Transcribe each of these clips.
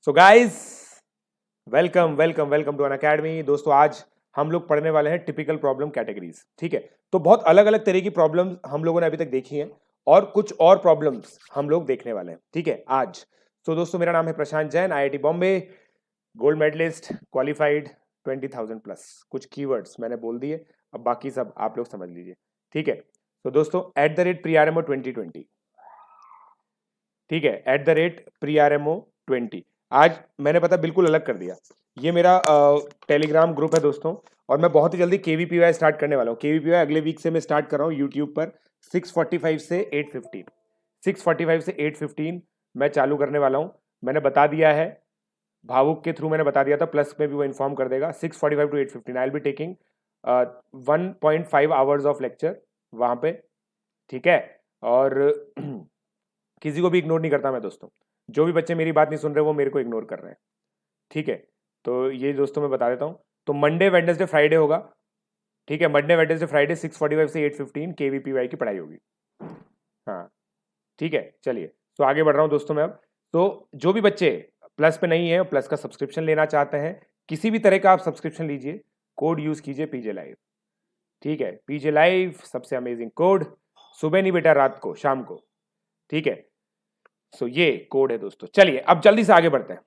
So guys, welcome welcome welcome to Unacademy. दोस्तों, आज हम लोग पढ़ने वाले हैं टिपिकल प्रॉब्लम कैटेगरीज। ठीक है, तो बहुत अलग अलग तरह की प्रॉब्लम्स हम लोगों ने अभी तक देखी हैं और कुछ और प्रॉब्लम्स हम लोग देखने वाले हैं। ठीक है आज। तो दोस्तों, मेरा नाम है Prashant Jain, IIT Bombay, gold medalist, qualified, 20,000 plus. कुछ कीवर्ड्स मैंने बोल दिए, अब बाकी सब आप लोग समझ लीजिए। ठीक है, तो दोस्तों @PRMO 2020, ठीक है, @PRMO 20। आज मैंने पता बिल्कुल अलग कर दिया। ये मेरा टेलीग्राम ग्रुप है दोस्तों, और मैं बहुत ही जल्दी KVPY स्टार्ट करने वाला हूँ। KVPY अगले वीक से मैं स्टार्ट कर रहा हूँ यूट्यूब पर 6:45 से 8:15, 6:45 से 8:15 मैं चालू करने वाला हूँ। मैंने बता दिया है, भावुक के थ्रू मैंने बता दिया था, प्लस में भी वो इन्फॉर्म कर देगा। 6:45 to 8:15 I will be taking 1.5 hours of lecture वहाँ पे। ठीक है, और किसी को भी इग्नोर नहीं करता मैं दोस्तों। जो भी बच्चे मेरी बात नहीं सुन रहे वो मेरे को इग्नोर कर रहे हैं। ठीक है, तो ये दोस्तों मैं बता देता हूँ। तो मंडे वेडनेसडे फ्राइडे होगा। ठीक है, मंडे वेडनेसडे फ्राइडे 6:45 से 8:15 KVPY की पढ़ाई होगी। हाँ, ठीक है, चलिए तो आगे बढ़ रहा हूँ दोस्तों मैं अब। तो जो भी बच्चे प्लस पे नहीं है, प्लस का सब्सक्रिप्शन लेना चाहते हैं, किसी भी तरह का आप सब्सक्रिप्शन लीजिए, कोड यूज कीजिए PJ लाइव। ठीक है, PJ लाइव सबसे अमेजिंग कोड। सुबह नहीं बेटा, रात को, शाम को। ठीक है, सो ये कोड है दोस्तों। चलिए अब जल्दी से आगे बढ़ते हैं।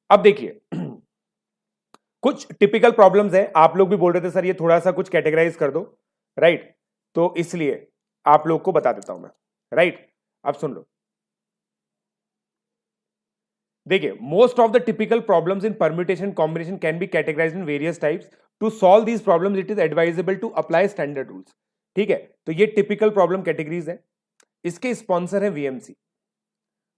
अब देखिए कुछ टिपिकल प्रॉब्लम्स हैं। आप लोग भी बोल रहे थे सर ये थोड़ा सा कुछ कैटेगराइज कर दो, राइट? तो इसलिए आप लोग को बता देता हूं मैं, राइट? अब सुन लो। देखिए, most of the typical problems in permutation combination can be categorised in various types. To solve these problems it is advisable to apply standard rules. ठीक है, तो ये टिपिकल प्रॉब्लम कैटेगरीज है। इसके स्पॉन्सर है VMC।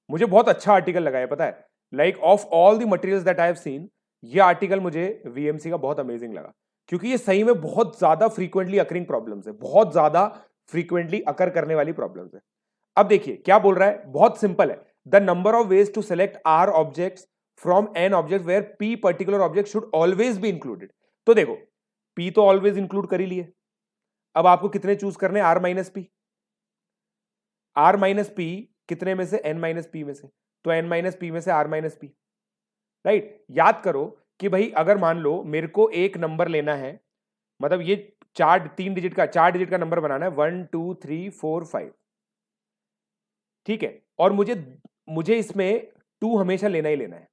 मुझे बहुत अच्छा आर्टिकल लगा है, पता है, like of all the materials that I have seen, ये आर्टिकल मुझे VMC का बहुत अमेजिंग लगा, क्योंकि ये सही में बहुत ज्यादा फ्रीक्वेंटली अकरिंग प्रॉब्लम्स है, बहुत ज्यादा फ्रीक्वेंटली अकर करने वाली प्रॉब्लम्स है। अब देखिए क्या बोल रहा है, बहुत सिंपल है। The number of ways to select r objects from n object where P particular object should always be included. तो देखो, P तो ऑलवेज इंक्लूड कर ही लिए। अब आपको कितने चूज करने, R-P। R-P कितने में से, N-P में से। तो N-P में से R-P, राइट? याद करो कि भाई अगर मान लो मेरे को एक नंबर लेना है, मतलब ये चार डिजिट का नंबर बनाना है, 1 2 3 4 5। ठीक है, और मुझे मुझे इसमें 2 हमेशा लेना ही लेना है,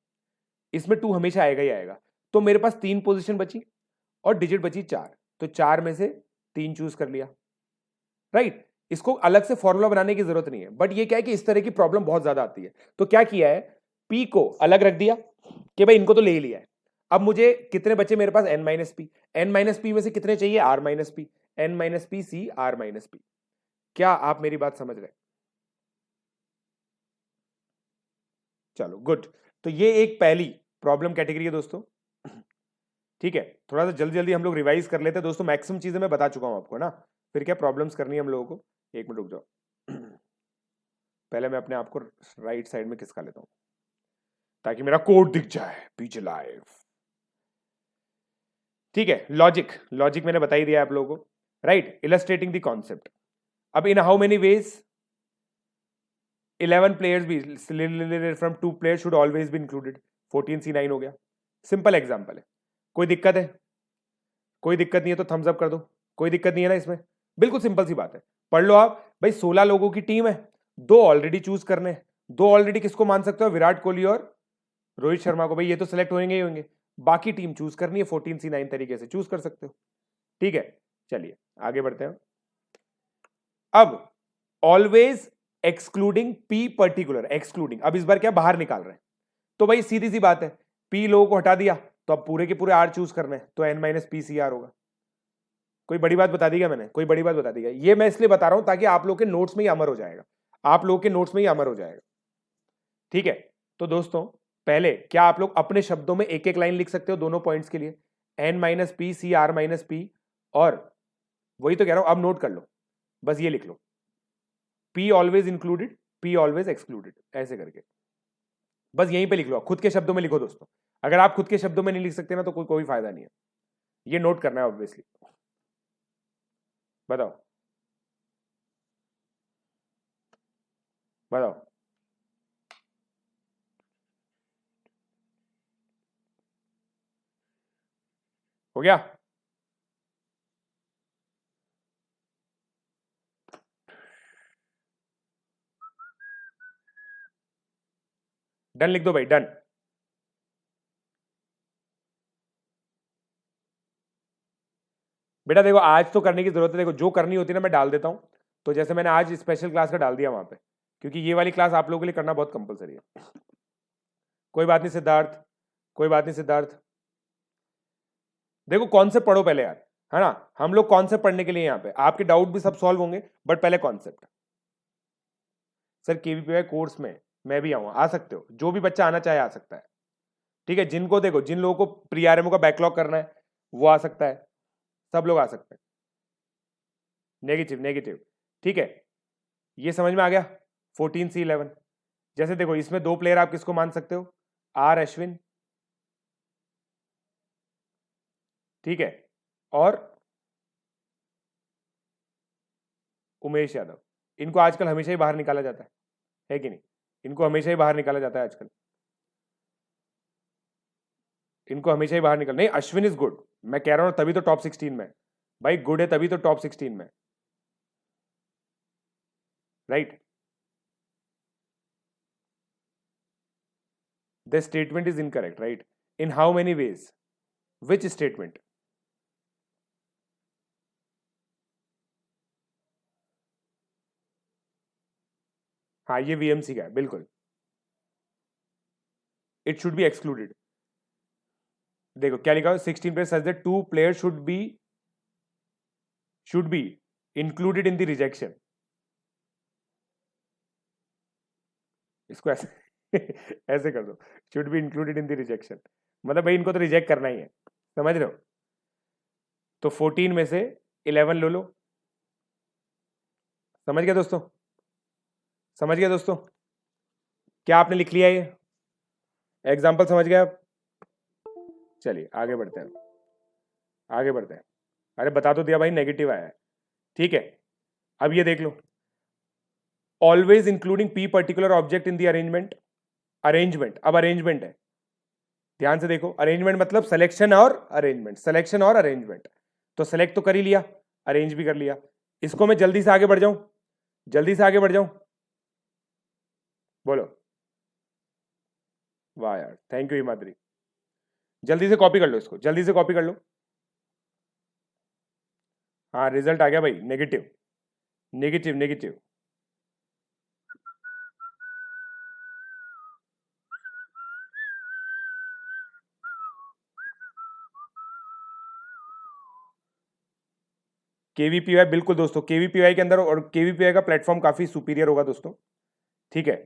इसमें 2 हमेशा आएगा ही आएगा। तो मेरे पास 3 पोजीशन बची और डिजिट बची 4, तो 4 में से 3 चूज कर लिया, राइट? इसको अलग से फॉर्मूला बनाने की जरूरत नहीं है, बट ये क्या है कि इस तरह की प्रॉब्लम बहुत ज्यादा आती है। तो क्या किया है, P को अलग रख दिया कि भाई इनको तो ले ही लिया है। अब मुझे कितने बचे मेरे पास, N-P। N-P में से कितने चाहिए, R-P। N-P C R-P। क्या आप मेरी बात समझ रहे हैं? चलो गुड। तो ये एक पहली प्रॉब्लम कैटेगरी है दोस्तों। ठीक है, थोड़ा सा जल्दी जल्दी हम लोग रिवाइज कर लेते हैं दोस्तों। मैक्सिमम चीजें मैं बता चुका हूं आपको ना, फिर क्या प्रॉब्लम्स करनी है हम लोगों को। एक मिनट रुक जाओ, पहले मैं अपने आप को राइट साइड में खिसका लेता हूं ताकि मेरा कोड दिख जाए, पीछे लाइव। ठीक है, लॉजिक लॉजिक मैंने बता ही दिया आप लोगों को, राइट? Illustrating the concept. अब in how many ways 11 players भी from 2 players should always be included. 14C9 हो गया। सिंपल एग्जांपल है। कोई दिक्कत है? कोई दिक्कत नहीं है तो थम्स अप कर दो। कोई दिक्कत नहीं है ना इसमें? बिल्कुल सिंपल सी बात है, पढ़ लो आप। भाई 16 लोगों की टीम है, 2 ऑलरेडी चूज करने हैं। 2 ऑलरेडी किसको मान सकते हो, विराट कोहली और रोहित शर्मा को। भाई ये तो सिलेक्ट होंगे ही होंगे, बाकी टीम चूज करनी है, 14C9 तरीके से चूज कर सकते हो। ठीक है, चलिए आगे बढ़ते हैं। अब always excluding P particular, excluding, अब इस बार क्या बाहर निकाल रहे हैं। तो भाई सीधी सी बात है, P लोगों को हटा दिया तो अब पूरे के पूरे R चूज करने हैं, तो N-P C R होगा। कोई बड़ी बात बता दी क्या मैंने? कोई बड़ी बात बता दी क्या? ये मैं इसलिए बता रहा हूं ताकि आप लोग के नोट्स में ही अमर हो जाएगा, आप लोग के नोट्स में ही अमर हो जाएगा। ठीक है, तो दोस्तों पहले क्या आप लोग अपने शब्दों में एक एक लाइन लिख सकते हो दोनों पॉइंट्स के लिए, N-P C R-P, और वही तो कह रहा हूं, अब नोट कर लो, बस ये लिख लो, P always included, P always excluded, ऐसे करके बस यहीं पे लिख लो। खुद के शब्दों में लिखो दोस्तों। अगर आप खुद के शब्दों में नहीं लिख सकते ना तो कोई फायदा नहीं है। ये नोट करना है ऑब्वियसली। बताओ बताओ। हो गया? डन लिख दो भाई, डन। बेटा देखो आज तो करने की जरूरत है, देखो जो करनी होती है ना मैं डाल देता हूं। तो जैसे मैंने आज स्पेशल क्लास का डाल दिया वहां पे, क्योंकि ये वाली क्लास आप लोगों के लिए करना बहुत कंपलसरी है। कोई बात नहीं सिद्धार्थ, कोई बात नहीं सिद्धार्थ। देखो कॉन्सेप्ट पढ़ो पहले यार, है ना। हम लोग कॉन्सेप्ट पढ़ने के लिए यहाँ पे, आपके डाउट भी सब सॉल्व होंगे, बट पहले कॉन्सेप्ट। सर केवीपीवाई कोर्स में मैं भी आऊंगा, आ सकते हो, जो भी बच्चा आना चाहे आ सकता है। ठीक है, जिनको देखो जिन लोगों को प्री आरएमओ का बैकलॉग करना है वो आ सकता है, सब लोग आ सकते हैं। नेगेटिव नेगेटिव, ठीक है, ये समझ में आ गया। 14C11, जैसे देखो इसमें दो प्लेयर आप किसको मान सकते हो, आर अश्विन, ठीक है, और उमेश यादव। इनको आजकल हमेशा ही बाहर निकाला जाता है कि नहीं? इनको हमेशा ही बाहर निकाला जाता है आजकल, इनको हमेशा ही बाहर निकल, नहीं अश्विन इज गुड, मैं कह रहा हूं तभी तो टॉप 16 में भाई, गुड है तभी तो टॉप 16 में, right. The statement is incorrect, right, in how many veg, which statement? हाँ ये वीएमसी का है बिल्कुल, इट शुड बी एक्सक्लूडेड। देखो क्या लिखा है 16 पे, such that two player should be included in the rejection. इसको ऐसे ऐसे कर दो, should be included in the rejection, मतलब भाई इनको तो रिजेक्ट करना ही है, समझ रहे हो? तो 14 में से 11 लो लो, समझ गया दोस्तों, समझ गया दोस्तों? क्या आपने लिख लिया ये एग्जाम्पल, समझ गया आप? चलिए आगे बढ़ते हैं, आगे बढ़ते हैं। अरे बता तो दिया भाई नेगेटिव आया है, ठीक है। अब ये देख लो, always including P particular object in the arrangement, arrangement, अब अरेंजमेंट है, ध्यान से देखो, अरेंजमेंट मतलब सिलेक्शन और अरेंजमेंट, सिलेक्शन और अरेंजमेंट। तो सेलेक्ट तो कर ही लिया, अरेंज भी कर लिया, इसको मैं जल्दी से आगे बढ़ जाऊं, जल्दी से आगे बढ़ जाऊं, बोलो। वाह यार, थैंक यू हिमाद्री, जल्दी से कॉपी कर लो इसको, जल्दी से कॉपी कर लो। हाँ रिजल्ट आ गया भाई, नेगेटिव नेगेटिव नेगेटिव। केवीपीवाई बिल्कुल दोस्तों, केवीपीवाई के अंदर, और केवीपीवाई का प्लेटफॉर्म काफी सुपीरियर होगा दोस्तों, ठीक है।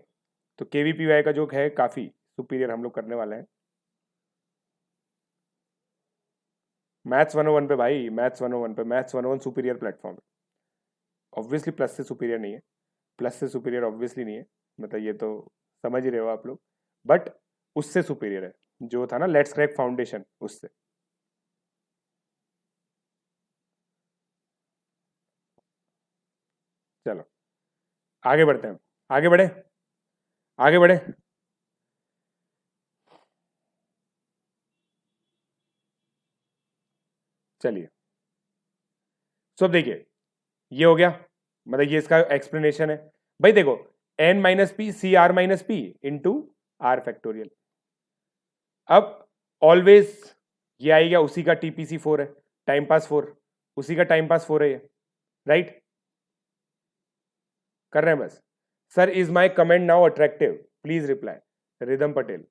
तो केवीपीवाई का जो है काफी सुपीरियर हम लोग करने वाले हैं। मैथ्स 101 पे भाई, मैथ्स 101 पे, मैथ्स 101 सुपीरियर प्लेटफॉर्म है, ऑब्वियसली प्लस से सुपीरियर नहीं है, प्लस से सुपीरियर ऑब्वियसली नहीं है, मतलब ये तो समझ ही रहे हो आप लोग, बट उससे सुपीरियर है, जो था ना लेट्स क्रैक फाउंडेशन, उससे। चलो आगे बढ़ते हैं, आगे बढ़े, आगे बढ़े। चलिए, सब देखिए, ये हो गया, मतलब ये इसका एक्सप्लेनेशन है। भाई देखो, n minus p C r minus p into r factorial. अब ऑलवेज ये आएगा उसी का TPC4 है, टाइम पास 4, उसी का टाइम पास 4 है ये, राइट। कर रहे हैं बस। Sir is my comment now attractive, please reply, rhythm Patel.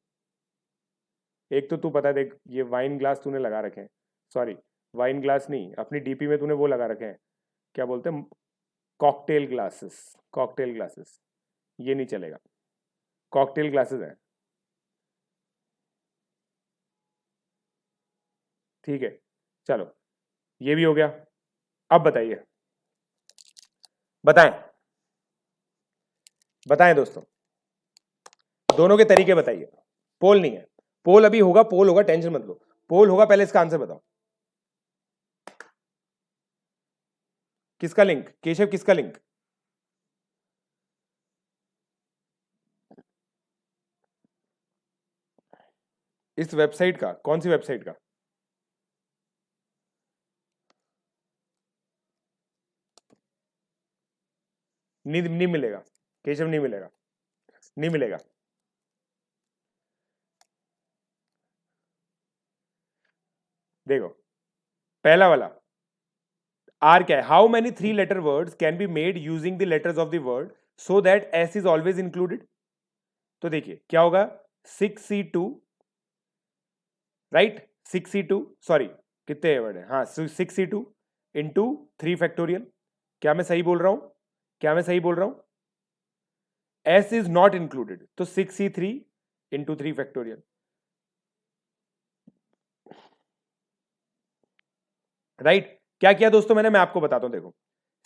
एक तो तू पता है, देख ये वाइन ग्लास तूने लगा रखे हैं, सॉरी वाइन ग्लास नहीं, अपनी डीपी में तूने वो लगा रखे हैं, क्या बोलते हैं, कॉकटेल ग्लासेस, कॉकटेल ग्लासेस, ये नहीं चलेगा, कॉकटेल ग्लासेस है, ठीक है। चलो ये भी हो गया, अब बताइए, बताएं, बताएं दोस्तों, दोनों के तरीके बताइए, पोल नहीं है, पोल अभी होगा, पोल होगा, टेंशन मत लो, पोल होगा, पहले इसका आंसर बताओ। किसका लिंक केशव, किसका लिंक? इस वेबसाइट का, कौन सी वेबसाइट का? नहीं मिलेगा केशव, नहीं मिलेगा, नहीं मिलेगा। देखो पहला वाला आर क्या है, how many 3 letter words can be made using the letters of the word so that S is always included. तो देखिए क्या होगा, 6C2, राइट, 6C2, सॉरी कितने वर्ड है, हाँ 6C2 इंटू 3 फैक्टोरियल। क्या मैं सही बोल रहा हूं, क्या मैं सही बोल रहा हूं, एस इज नॉट इंक्लूडेड, तो 6C3 इंटू 3 फैक्टोरियल, राइट। क्या किया दोस्तों मैंने, मैं आपको बताता हूं, देखो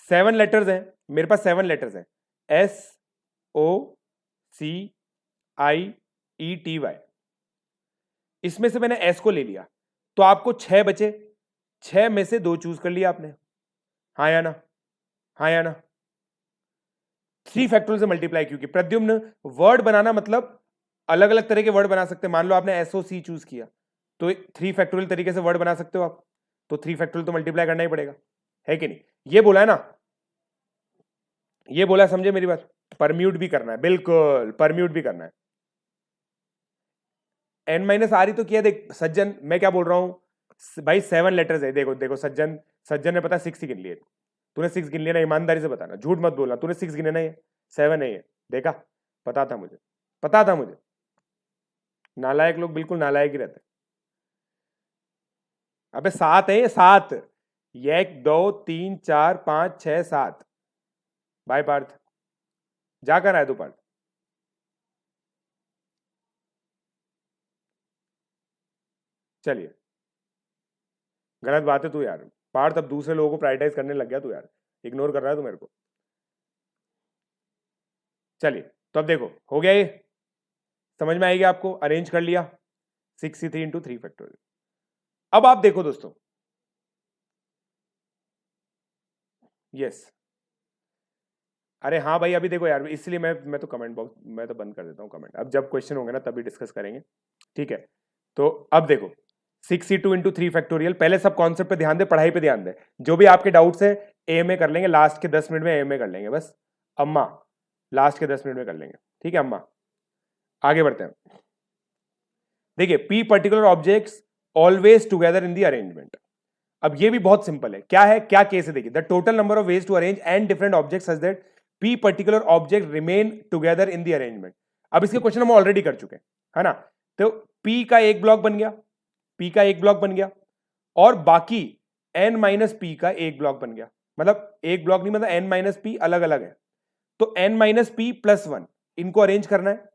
7 लेटर्स हैं, मेरे पास 7 लेटर्स हैं, SOCIETY, इसमें से मैंने एस को ले लिया, तो आपको 6 बचे, 6 में से 2 चूज कर लिया आपने, हाँ या ना, हाँ या ना। 3 फैक्टोरियल से मल्टीप्लाई, क्योंकि प्रद्युम्न वर्ड बनाना मतलब अलग अलग तरह के वर्ड बना सकते हैं, मान लो आपने SOC चूज किया तो 3 फैक्टोरियल तरीके से वर्ड बना सकते हो आप, तो 3 फैक्टोरियल तो मल्टीप्लाई करना ही पड़ेगा, है कि नहीं। ये बोला है ना, ये बोला, समझे मेरी बात, परम्यूट भी करना है, बिल्कुल परम्यूट भी करना है। N-R ही तो किया, देख सज्जन मैं क्या बोल रहा हूं भाई, 7 लेटर्स है, देखो देखो सज्जन, सज्जन ने पता 6 ही गिन लिए, तूने 6 गिन लिया ना, ईमानदारी से बताना, झूठ मत बोलना, तूने 6 गिने नहीं है, 7 नहीं है, देखा, पता था मुझे, पता था मुझे। नालायक लोग बिल्कुल नालायक ही रहते। अबे 7 है ये, 7, 1 2 3 4 5 6 7। बाय पार्थ, जा कर आए तू पार्थ। चलिए, गलत बात है तू यार पार्थ, अब दूसरे लोगों को प्रायोरिटाइज करने लग गया तू यार, इग्नोर कर रहा है तू मेरे को। चलिए, तो अब देखो हो गया ये, समझ में आएगी आपको, अरेंज कर लिया 6C3 इंटू 3 फैक्टोरियल। अब आप देखो दोस्तों, यस, अरे हाँ भाई अभी देखो यार, इसलिए मैं तो कमेंट बॉक्स मैं तो बंद कर देता हूँ कमेंट, अब जब क्वेश्चन होंगे ना तभी डिस्कस करेंगे, ठीक है। तो अब देखो 6C2 इंटू 3 फैक्टोरियल, पहले सब कॉन्सेप्ट पे ध्यान दे, पढ़ाई पे ध्यान दे, जो भी आपके डाउट्स है AMA कर लेंगे, लास्ट के 10 मिनट में AMA कर लेंगे बस, अम्मा लास्ट के 10 मिनट में कर लेंगे, ठीक है अम्मा। आगे बढ़ते हैं, देखिए P particular objects always together in the arrangement. अब ये भी बहुत सिंपल है, क्या है, क्या केस है, देखिए the total number of ways to arrange and different object such that P particular object remain together in the arrangement. अब इसके क्वेश्चन हम ऑलरेडी कर चुके हैं, है ना, तो P का एक ब्लॉक बन गया, P का एक ब्लॉक बन गया, और बाकी N-P का एक ब्लॉक बन गया, मतलब एक ब्लॉक नहीं, मतलब N-P अलग अलग है, तो N-P+1 इनको अरेंज करना है,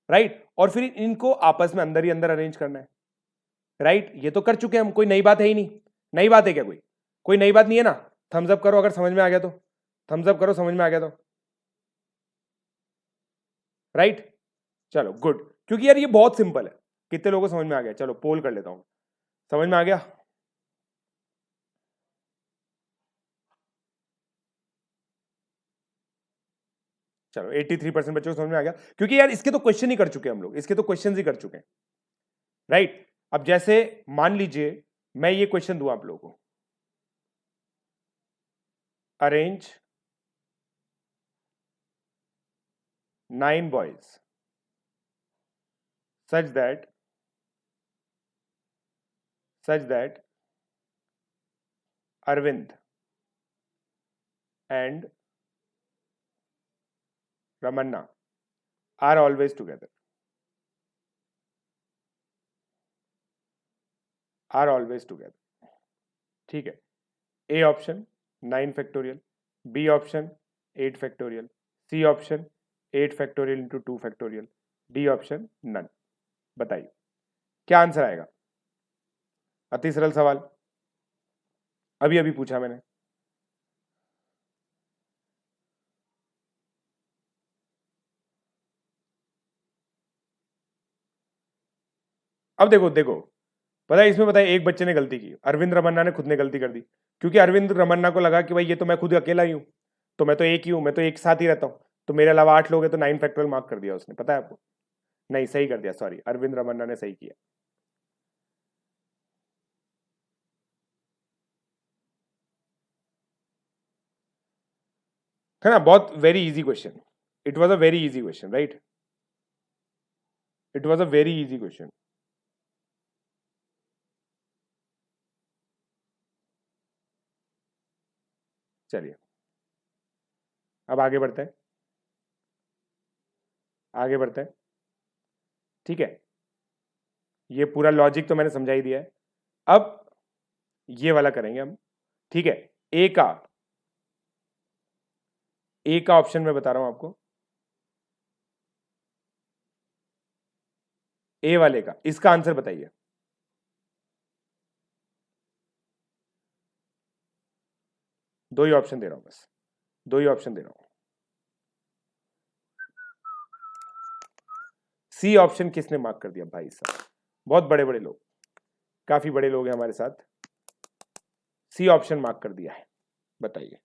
राइट, और फिर इनको आपस में अंदर ही अंदर अरेंज करना है, राइट। ये तो कर चुके हैं हम, कोई नई बात है ही नहीं, नई बात है क्या, कोई नई बात नहीं है ना। थम्स अप करो अगर समझ में आ गया तो, थम्स अप करो समझ में आ गया तो, राइट। चलो गुड, क्योंकि यार ये बहुत सिंपल है, कितने लोगों को समझ में आ गया, चलो पोल कर लेता हूं, समझ में आ गया। चलो 83% बच्चों को समझ में आ गया, क्योंकि यार इसके तो क्वेश्चन ही कर चुके हैं हम लोग, इसके तो क्वेश्चन ही कर चुके हैं, राइट। अब जैसे मान लीजिए मैं ये क्वेश्चन दूं आप लोगों को, arrange 9 boys such that Arvind and Ramanna are always together, are always together, ठीक है। A option 9 factorial, B option 8 factorial, C option 8 factorial into 2 factorial, D option none. बताइए क्या आंसर आएगा, अति सरल सवाल, अभी अभी पूछा मैंने। अब देखो देखो, पता है इसमें, पता है एक बच्चे ने गलती की, अरविंद रमन्ना ने खुद ने गलती कर दी, क्योंकि अरविंद रमन्ना को लगा कि भाई ये तो मैं खुद अकेला ही हूं, तो मैं तो एक ही हूं, मैं तो एक साथ ही रहता हूं, तो मेरे अलावा 8 लोग हैं, तो 9 फैक्टोरियल मार्क कर दिया उसने, पता है आपको, नहीं सही कर दिया, सॉरी अरविंद रमन्ना ने सही किया। है ना, बहुत very easy question, it was a very easy question, right, it was a very easy question. चलिए अब आगे बढ़ते हैं, आगे बढ़ते हैं, ठीक है, ये पूरा लॉजिक तो मैंने समझा ही दिया है। अब ये वाला करेंगे हम, ठीक है, ए का, ए का ऑप्शन मैं बता रहा हूं आपको, ए वाले का, इसका आंसर बताइए। दो ही ऑप्शन दे रहा हूं, बस दो ही ऑप्शन दे रहा हूं। सी ऑप्शन किसने मार्क कर दिया भाई साहब, बहुत बड़े बड़े लोग, काफी बड़े लोग हैं हमारे साथ, सी ऑप्शन मार्क कर दिया है, बताइए।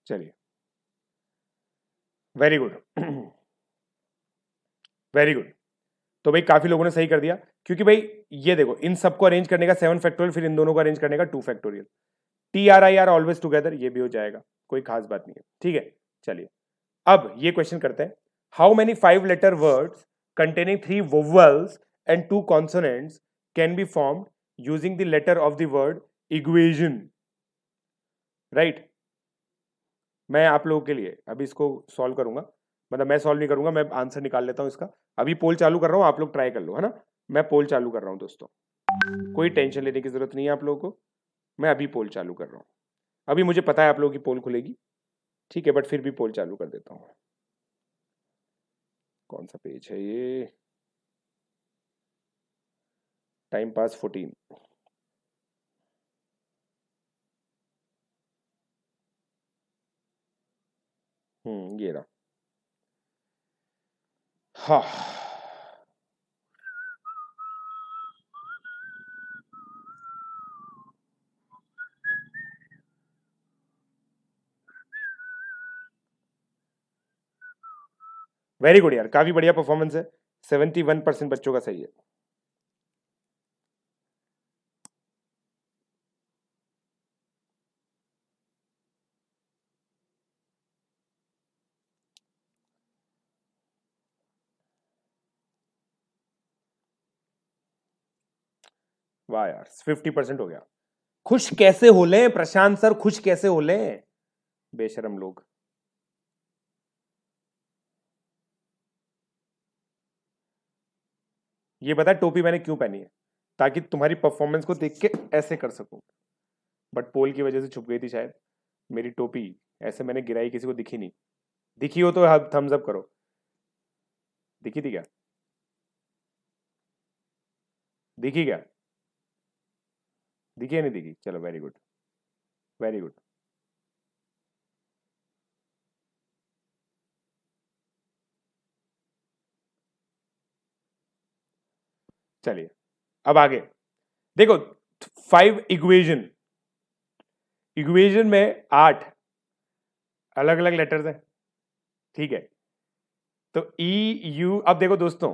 चलिए, वेरी गुड, वेरी गुड। तो भाई काफी लोगों ने सही कर दिया, क्योंकि भाई ये देखो, इन सबको अरेंज करने का 7 फैक्टोरियल, फिर इन दोनों को अरेंज करने का 2 factorial, T R I R always together, ये भी हो जाएगा, कोई खास बात नहीं है, ठीक है। चलिए अब ये क्वेश्चन करते हैं, how many 5 letter words containing 3 vowels and 2 consonants can be formed using the letter of the word equation, right. मैं आप लोगों के लिए अभी इसको सॉल्व करूंगा, मतलब मैं सॉल्व नहीं करूंगा, मैं आंसर निकाल लेता हूं इसका। अभी पोल चालू कर रहा हूं, आप लोग ट्राई कर लो, है ना, मैं पोल चालू कर रहा हूं दोस्तों, कोई टेंशन लेने की जरूरत नहीं है आप लोगों को, मैं अभी पोल चालू कर रहा हूं। अभी मुझे पता है आप लोगों की पोल खुलेगी, ठीक है, बट फिर भी पोल चालू कर देता हूं। कौन सा पेज है ये, टाइम पास 14, ये रहा, हाँ, वेरी गुड यार, काफी बढ़िया परफॉर्मेंस है, 71% बच्चों का सही है। वाह यार, 50% हो गया। खुश कैसे हो ले प्रशांत सर, खुश कैसे हो ले, बेशरम लोग। ये बता टोपी मैंने क्यों पहनी है, ताकि तुम्हारी परफॉर्मेंस को देख के ऐसे कर सकूं, बट पोल की वजह से छुप गई थी शायद मेरी टोपी, ऐसे मैंने गिराई, किसी को दिखी नहीं, दिखी हो तो थम्स अप करो, दिखी थी क्या, दिखी क्या, दिखी या नहीं दिखी, चलो वेरी गुड, वेरी गुड। चलिए अब आगे देखो, 5 इक्वेशन, इक्वेशन में 8 अलग अलग लेटर्स हैं, ठीक है, तो ई यू, अब देखो दोस्तों,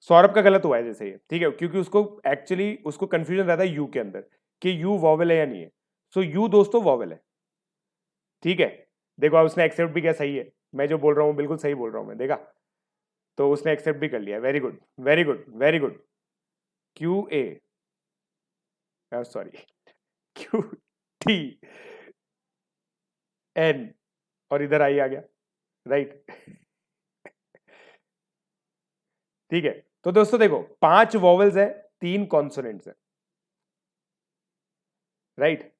सौरभ का गलत हुआ है जैसे ये, ठीक है, क्योंकि उसको एक्चुअली उसको कंफ्यूजन रहता है यू के अंदर कि यू वॉवेल है या नहीं है, सो यू दोस्तों वॉवेल है, ठीक है। देखो अब उसने एक्सेप्ट भी किया, सही है, मैं जो बोल रहा हूँ बिल्कुल सही बोल रहा हूँ मैं, देखा, तो उसने एक्सेप्ट भी कर लिया, very good, very good, very good. Q A, sorry, Q T N, और इधर आई आ गया, राइट, ठीक है। तो दोस्तों देखो 5 वॉवेल्स है, 3 कॉन्सोनेंट्स है, राइट,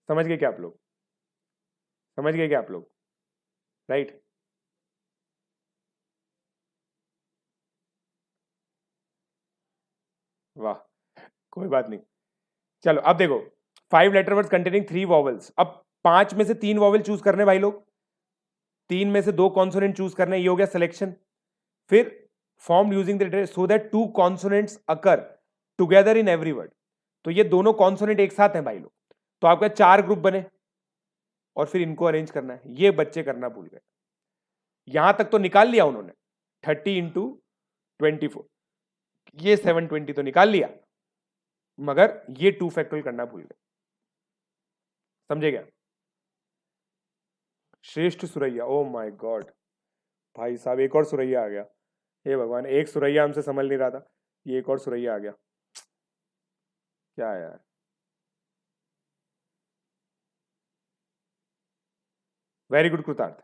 समझ गए क्या आप लोग, समझ गए क्या आप लोग, राइट, वाह, कोई बात नहीं। चलो अब देखो, 5 लेटर वर्ड्स कंटेनिंग 3 वॉवेल्स, अब 5 में से 3 वॉवेल चूज करने भाई लोग, 3 में से 2 कॉन्सोनेंट चूज करने, ये हो गया सिलेक्शन, फिर formed using the letter so that two consonants occur together in every word. तो ये दोनों कॉन्सोनेंट एक साथ हैं भाई लोग, तो आपके 4 ग्रुप बने और फिर इनको अरेंज करना है। ये बच्चे करना भूल गए। यहां तक तो निकाल लिया उन्होंने, 30 इंटू 24, ये 720 तो निकाल लिया, मगर ये 2 फैक्टोरियल करना भूल गए। समझे क्या? श्रेष्ठ सुरैया, ओ माय गॉड भाई साहब, एक और सुरैया आ गया। हे भगवान, एक सुरैया हमसे संभल नहीं रहा था, ये एक और सुरैया आ गया। क्या यार, वेरी गुड कृतार्थ,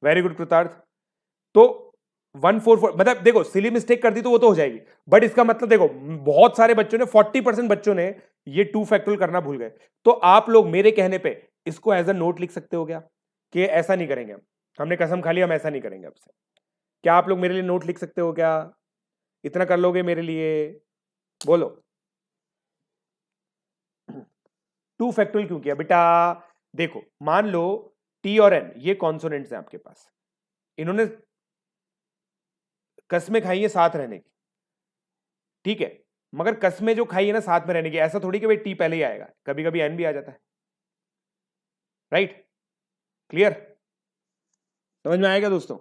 वेरी गुड कृतार्थ। तो 144, मतलब देखो सिली मिस्टेक कर दी तो वो तो हो जाएगी, बट इसका मतलब देखो बहुत सारे बच्चों ने, 40% बच्चों ने ये 2 फैक्टोरियल करना भूल गए। तो आप लोग मेरे कहने पे इसको एज अ नोट लिख सकते हो क्या, कि ऐसा नहीं करेंगे हम, हमने कसम खा ली हम ऐसा नहीं करेंगे आपसे। क्या आप लोग मेरे लिए नोट लिख सकते हो क्या? इतना कर लोगे मेरे लिए? बोलो। 2 फैक्टोरियल क्यों किया बेटा? देखो मान लो टी और एन ये कॉन्सोनेंट्स हैं आपके पास, इन्होंने कस्में खाई है साथ रहने की, ठीक है, मगर कस्में जो खाई है ना साथ में रहने की, ऐसा थोड़ी कि भाई टी पहले ही आएगा, कभी कभी एन भी आ जाता है। राइट? क्लियर? समझ में आएगा दोस्तों?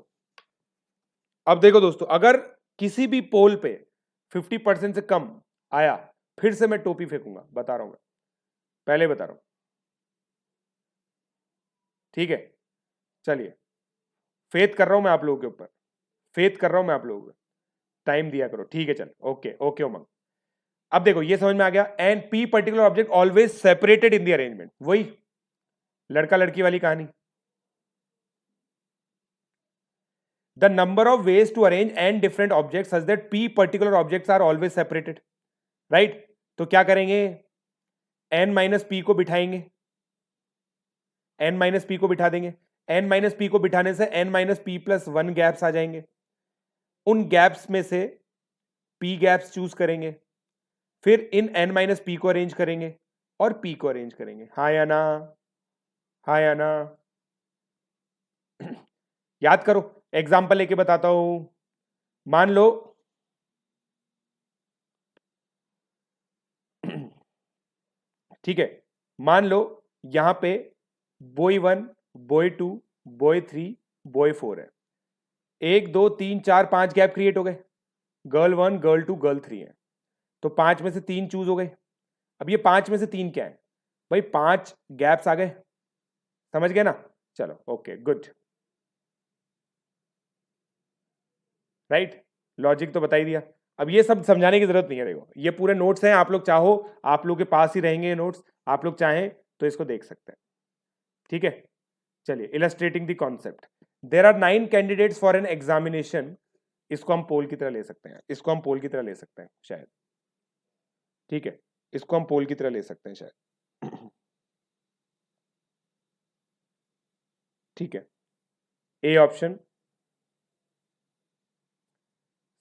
अब देखो दोस्तों, अगर किसी भी पोल पे 50% से कम आया, फिर से मैं टोपी फेंकूंगा, बता रहा हूं मैं, पहले बता रहा हूं। ठीक है, चलिए, फेथ कर रहा हूं मैं आप लोगों के ऊपर, फेथ कर रहा हूं मैं आप लोगों को, टाइम दिया करो। ठीक है, चल, ओके ओके उमंग। अब देखो ये समझ में आ गया, and P particular object always separated in the arrangement, वही लड़का लड़की वाली कहानी। The number of ways to arrange N different object such that P particular objects are always separated. Right? तो क्या करेंगे, एन माइनस पी को बिठाएंगे, एन माइनस पी को बिठा देंगे, एन माइनस पी को बिठाने से N minus P plus 1 gaps आ जाएंगे, उन गैप्स में से पी गैप्स चूज करेंगे, फिर इन एन माइनस पी को अरेंज करेंगे और पी को अरेंज करेंगे। हाँ या ना? हाँ या ना? याद करो, एग्जाम्पल लेके बताता हूं। मान लो ठीक है, मान लो यहां पे बॉय 1, बॉय 2, बॉय 3, बॉय 4 है, 1 2 3 4 5 गैप क्रिएट हो गए, गर्ल 1, गर्ल 2, गर्ल 3 है, तो 5 में से 3 चूज हो गए। अब ये 5 में से 3 क्या है भाई, 5 गैप्स आ गए, समझ गए ना? चलो ओके गुड। राइट? लॉजिक तो बता ही दिया, अब ये सब समझाने की जरूरत नहीं है। देखो ये पूरे नोट्स हैं, आप लोग चाहो आप लोग के पास ही रहेंगे ये नोट्स, आप लोग चाहें तो इसको देख सकते हैं। ठीक है, चलिए, illustrating the concept. There are 9 candidates for an examination, इसको हम पोल की तरह ले सकते हैं, इसको हम पोल की तरह ले सकते हैं शायद। ठीक है, इसको हम पोल की तरह ले सकते हैं शायद। ठीक है, A option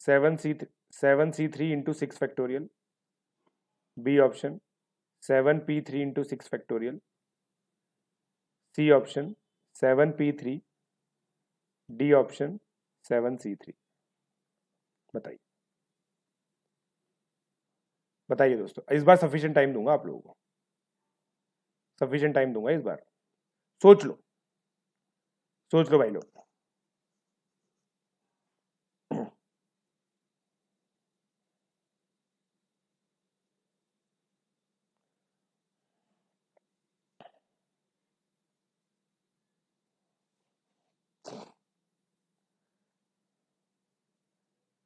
7C3 into 6 factorial, B option 7P3 into 6 factorial, C option 7P3, D option 7C3। बताइए, बताइए दोस्तों, इस बार सफिशिएंट टाइम दूंगा आप लोगों को, सफिशिएंट टाइम दूंगा इस बार, सोच लो, सोच लो भाई लोग।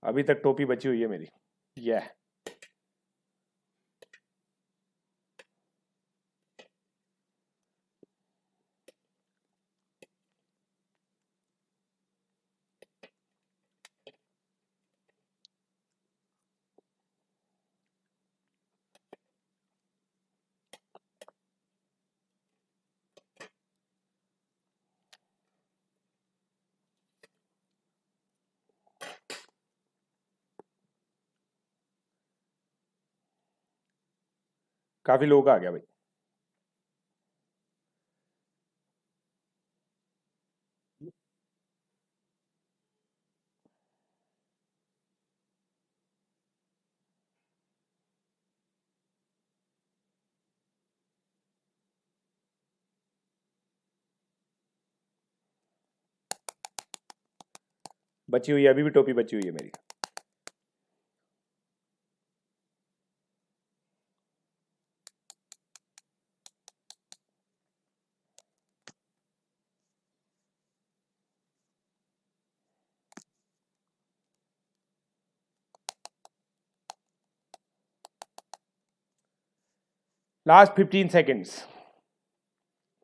अभी तक टोपी बची हुई है मेरी, यह काफी लोग आ गया भाई। बची हुई है, अभी भी टोपी बची हुई है मेरी। Last 15 seconds.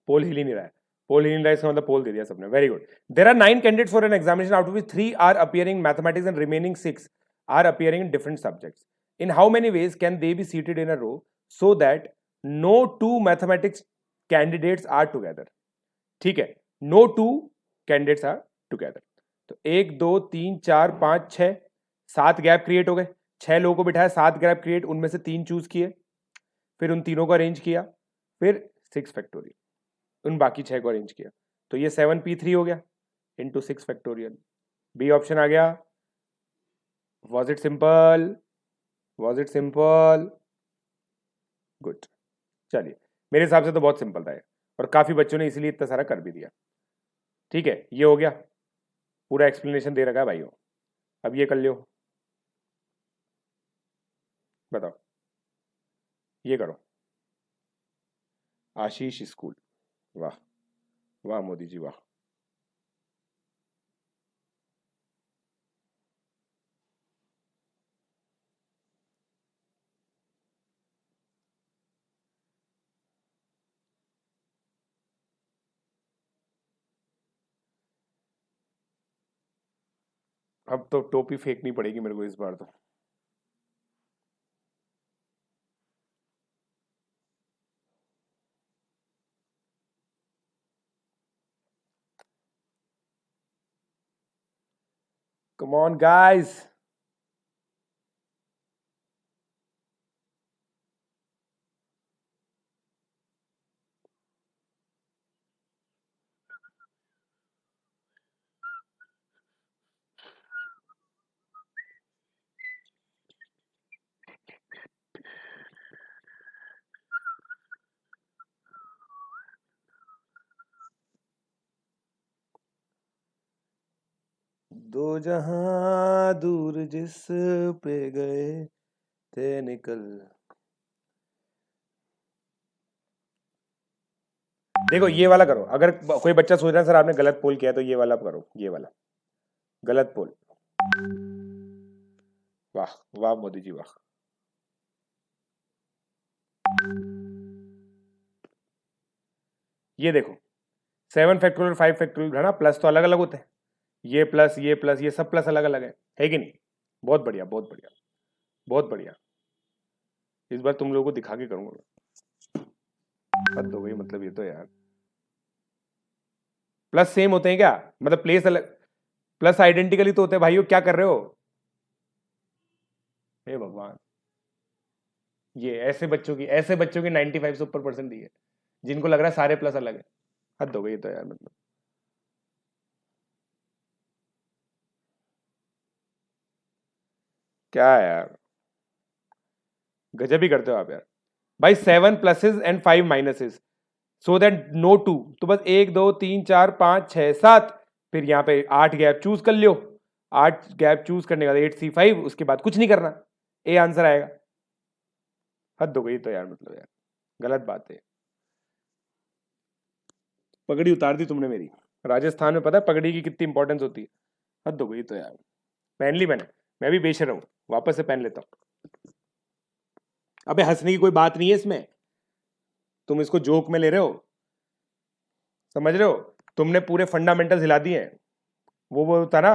पोल हिल ही नहीं रहा है, पोल हिल नहीं रहा है, इसका मतलब पोल दे दिया सबने। Very good. There are 9 candidates for an examination, out of which 3 are appearing mathematics and remaining 6 are appearing in different subjects. In how many ways can they be seated in a row so that no 2 mathematics candidates are together? ठीक है, no 2 candidates are together. तो 1 2 3 4 5 6 7 gap create हो गए। 6 लोगों को बिठाया, 7 gap create, उनमें से 3 चूज किए, फिर उन तीनों को अरेंज किया, फिर 6 फैक्टोरियल, उन बाकी 6 को अरेंज किया। तो ये 7p3 हो गया इंटू 6 फैक्टोरियल। बी ऑप्शन आ गया। Was it simple? Was it simple? Good. चलिए, मेरे हिसाब से तो बहुत सिंपल था और काफी बच्चों ने इसीलिए इतना सारा कर भी दिया। ठीक है, ये हो गया, पूरा एक्सप्लेनेशन दे रखा है भाइयों। अब ये कर लो, बताओ, ये करो। आशीष स्कूल, वाह वाह मोदी जी वाह। अब तो टोपी फेंकनी पड़ेगी मेरे को इस बार तो। Come on guys. दो जहां दूर जिस पे गए थे निकल। देखो ये वाला करो, अगर कोई बच्चा सोच रहा है सर आपने गलत पोल किया तो ये वाला करो, ये वाला गलत पोल। वाह वाह मोदी जी वाह। ये देखो 7 फैक्टोरियल 5 फैक्टोरियल है ना, प्लस तो अलग अलग होते हैं, ये प्लस ये प्लस ये सब प्लस अलग अलग है कि नहीं? बहुत बढ़िया बहुत बढ़िया बहुत बढ़िया। इस बार तुम लोगों को दिखा के करूंगा। हद हो गई, मतलब ये तो यार प्लस सेम होते हैं क्या? मतलब प्लेस अलग, प्लस आइडेंटिकली तो होते हैं भाइयों, क्या कर रहे हो? हे भगवान, ये ऐसे बच्चों की 95 से ऊपर परसेंट दी है जिनको लग रहा है सारे प्लस अलग है। हद हो गई तो यार, मतलब क्या है यार, गजब ही करते हो आप यार। भाई 7 pluses and 5 minuses so that no 2, तो बस 1 2 3 4 5 6 7, फिर यहाँ पे 8 गैप चूज कर लियो। 8 गैप चूज करने के बाद 8C5, उसके बाद कुछ नहीं करना, ए आंसर आएगा। हद हो गई तो यार, मतलब यार गलत बात है। पगड़ी उतार दी तुमने मेरी। राजस्थान में पता है पगड़ी की कितनी इंपॉर्टेंस होती है? हद हो गई तो यार। पहन ली मैंने, मैं भी बेशर्म हूं, वापस से पहन लेता हूं। अबे हंसने की कोई बात नहीं है इसमें, तुम इसको जोक में ले रहे हो, समझ रहे हो? तुमने पूरे फंडामेंटल्स हिला दिए हैं। वो था ना,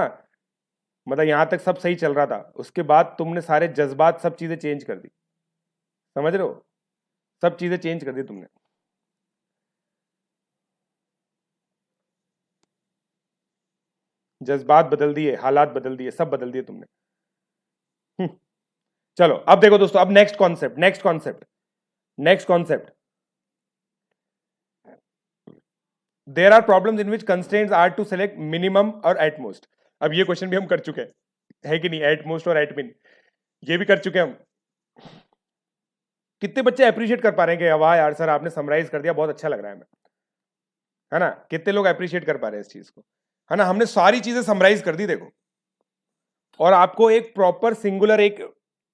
मतलब यहां तक सब सही चल रहा था, उसके बाद तुमने सारे जज्बात सब चीजें चेंज कर दी, समझ रहे हो? सब चीजें चेंज कर दी तुमने। जज्बात बदल दिए, हालात बदल दिए, सब बदल दिए तुमने। चलो अब देखो दोस्तों, अब next concept, next concept. There are problems in which constraints are to select minimum और एटमोस्ट। अब ये क्वेश्चन भी हम कर चुके हैं, है कि नहीं? एटमोस्ट और एटमिन ये भी कर चुके हैं हम। कितने बच्चे अप्रिशिएट कर पा रहे हैं कि वाह यार सर आपने समराइज कर दिया, बहुत अच्छा लग रहा है हमें, है ना? कितने लोग अप्रिशिएट कर पा रहे हैं इस चीज को, है ना? हमने सारी चीजें समराइज कर दी, देखो और आपको एक प्रॉपर सिंगुलर एक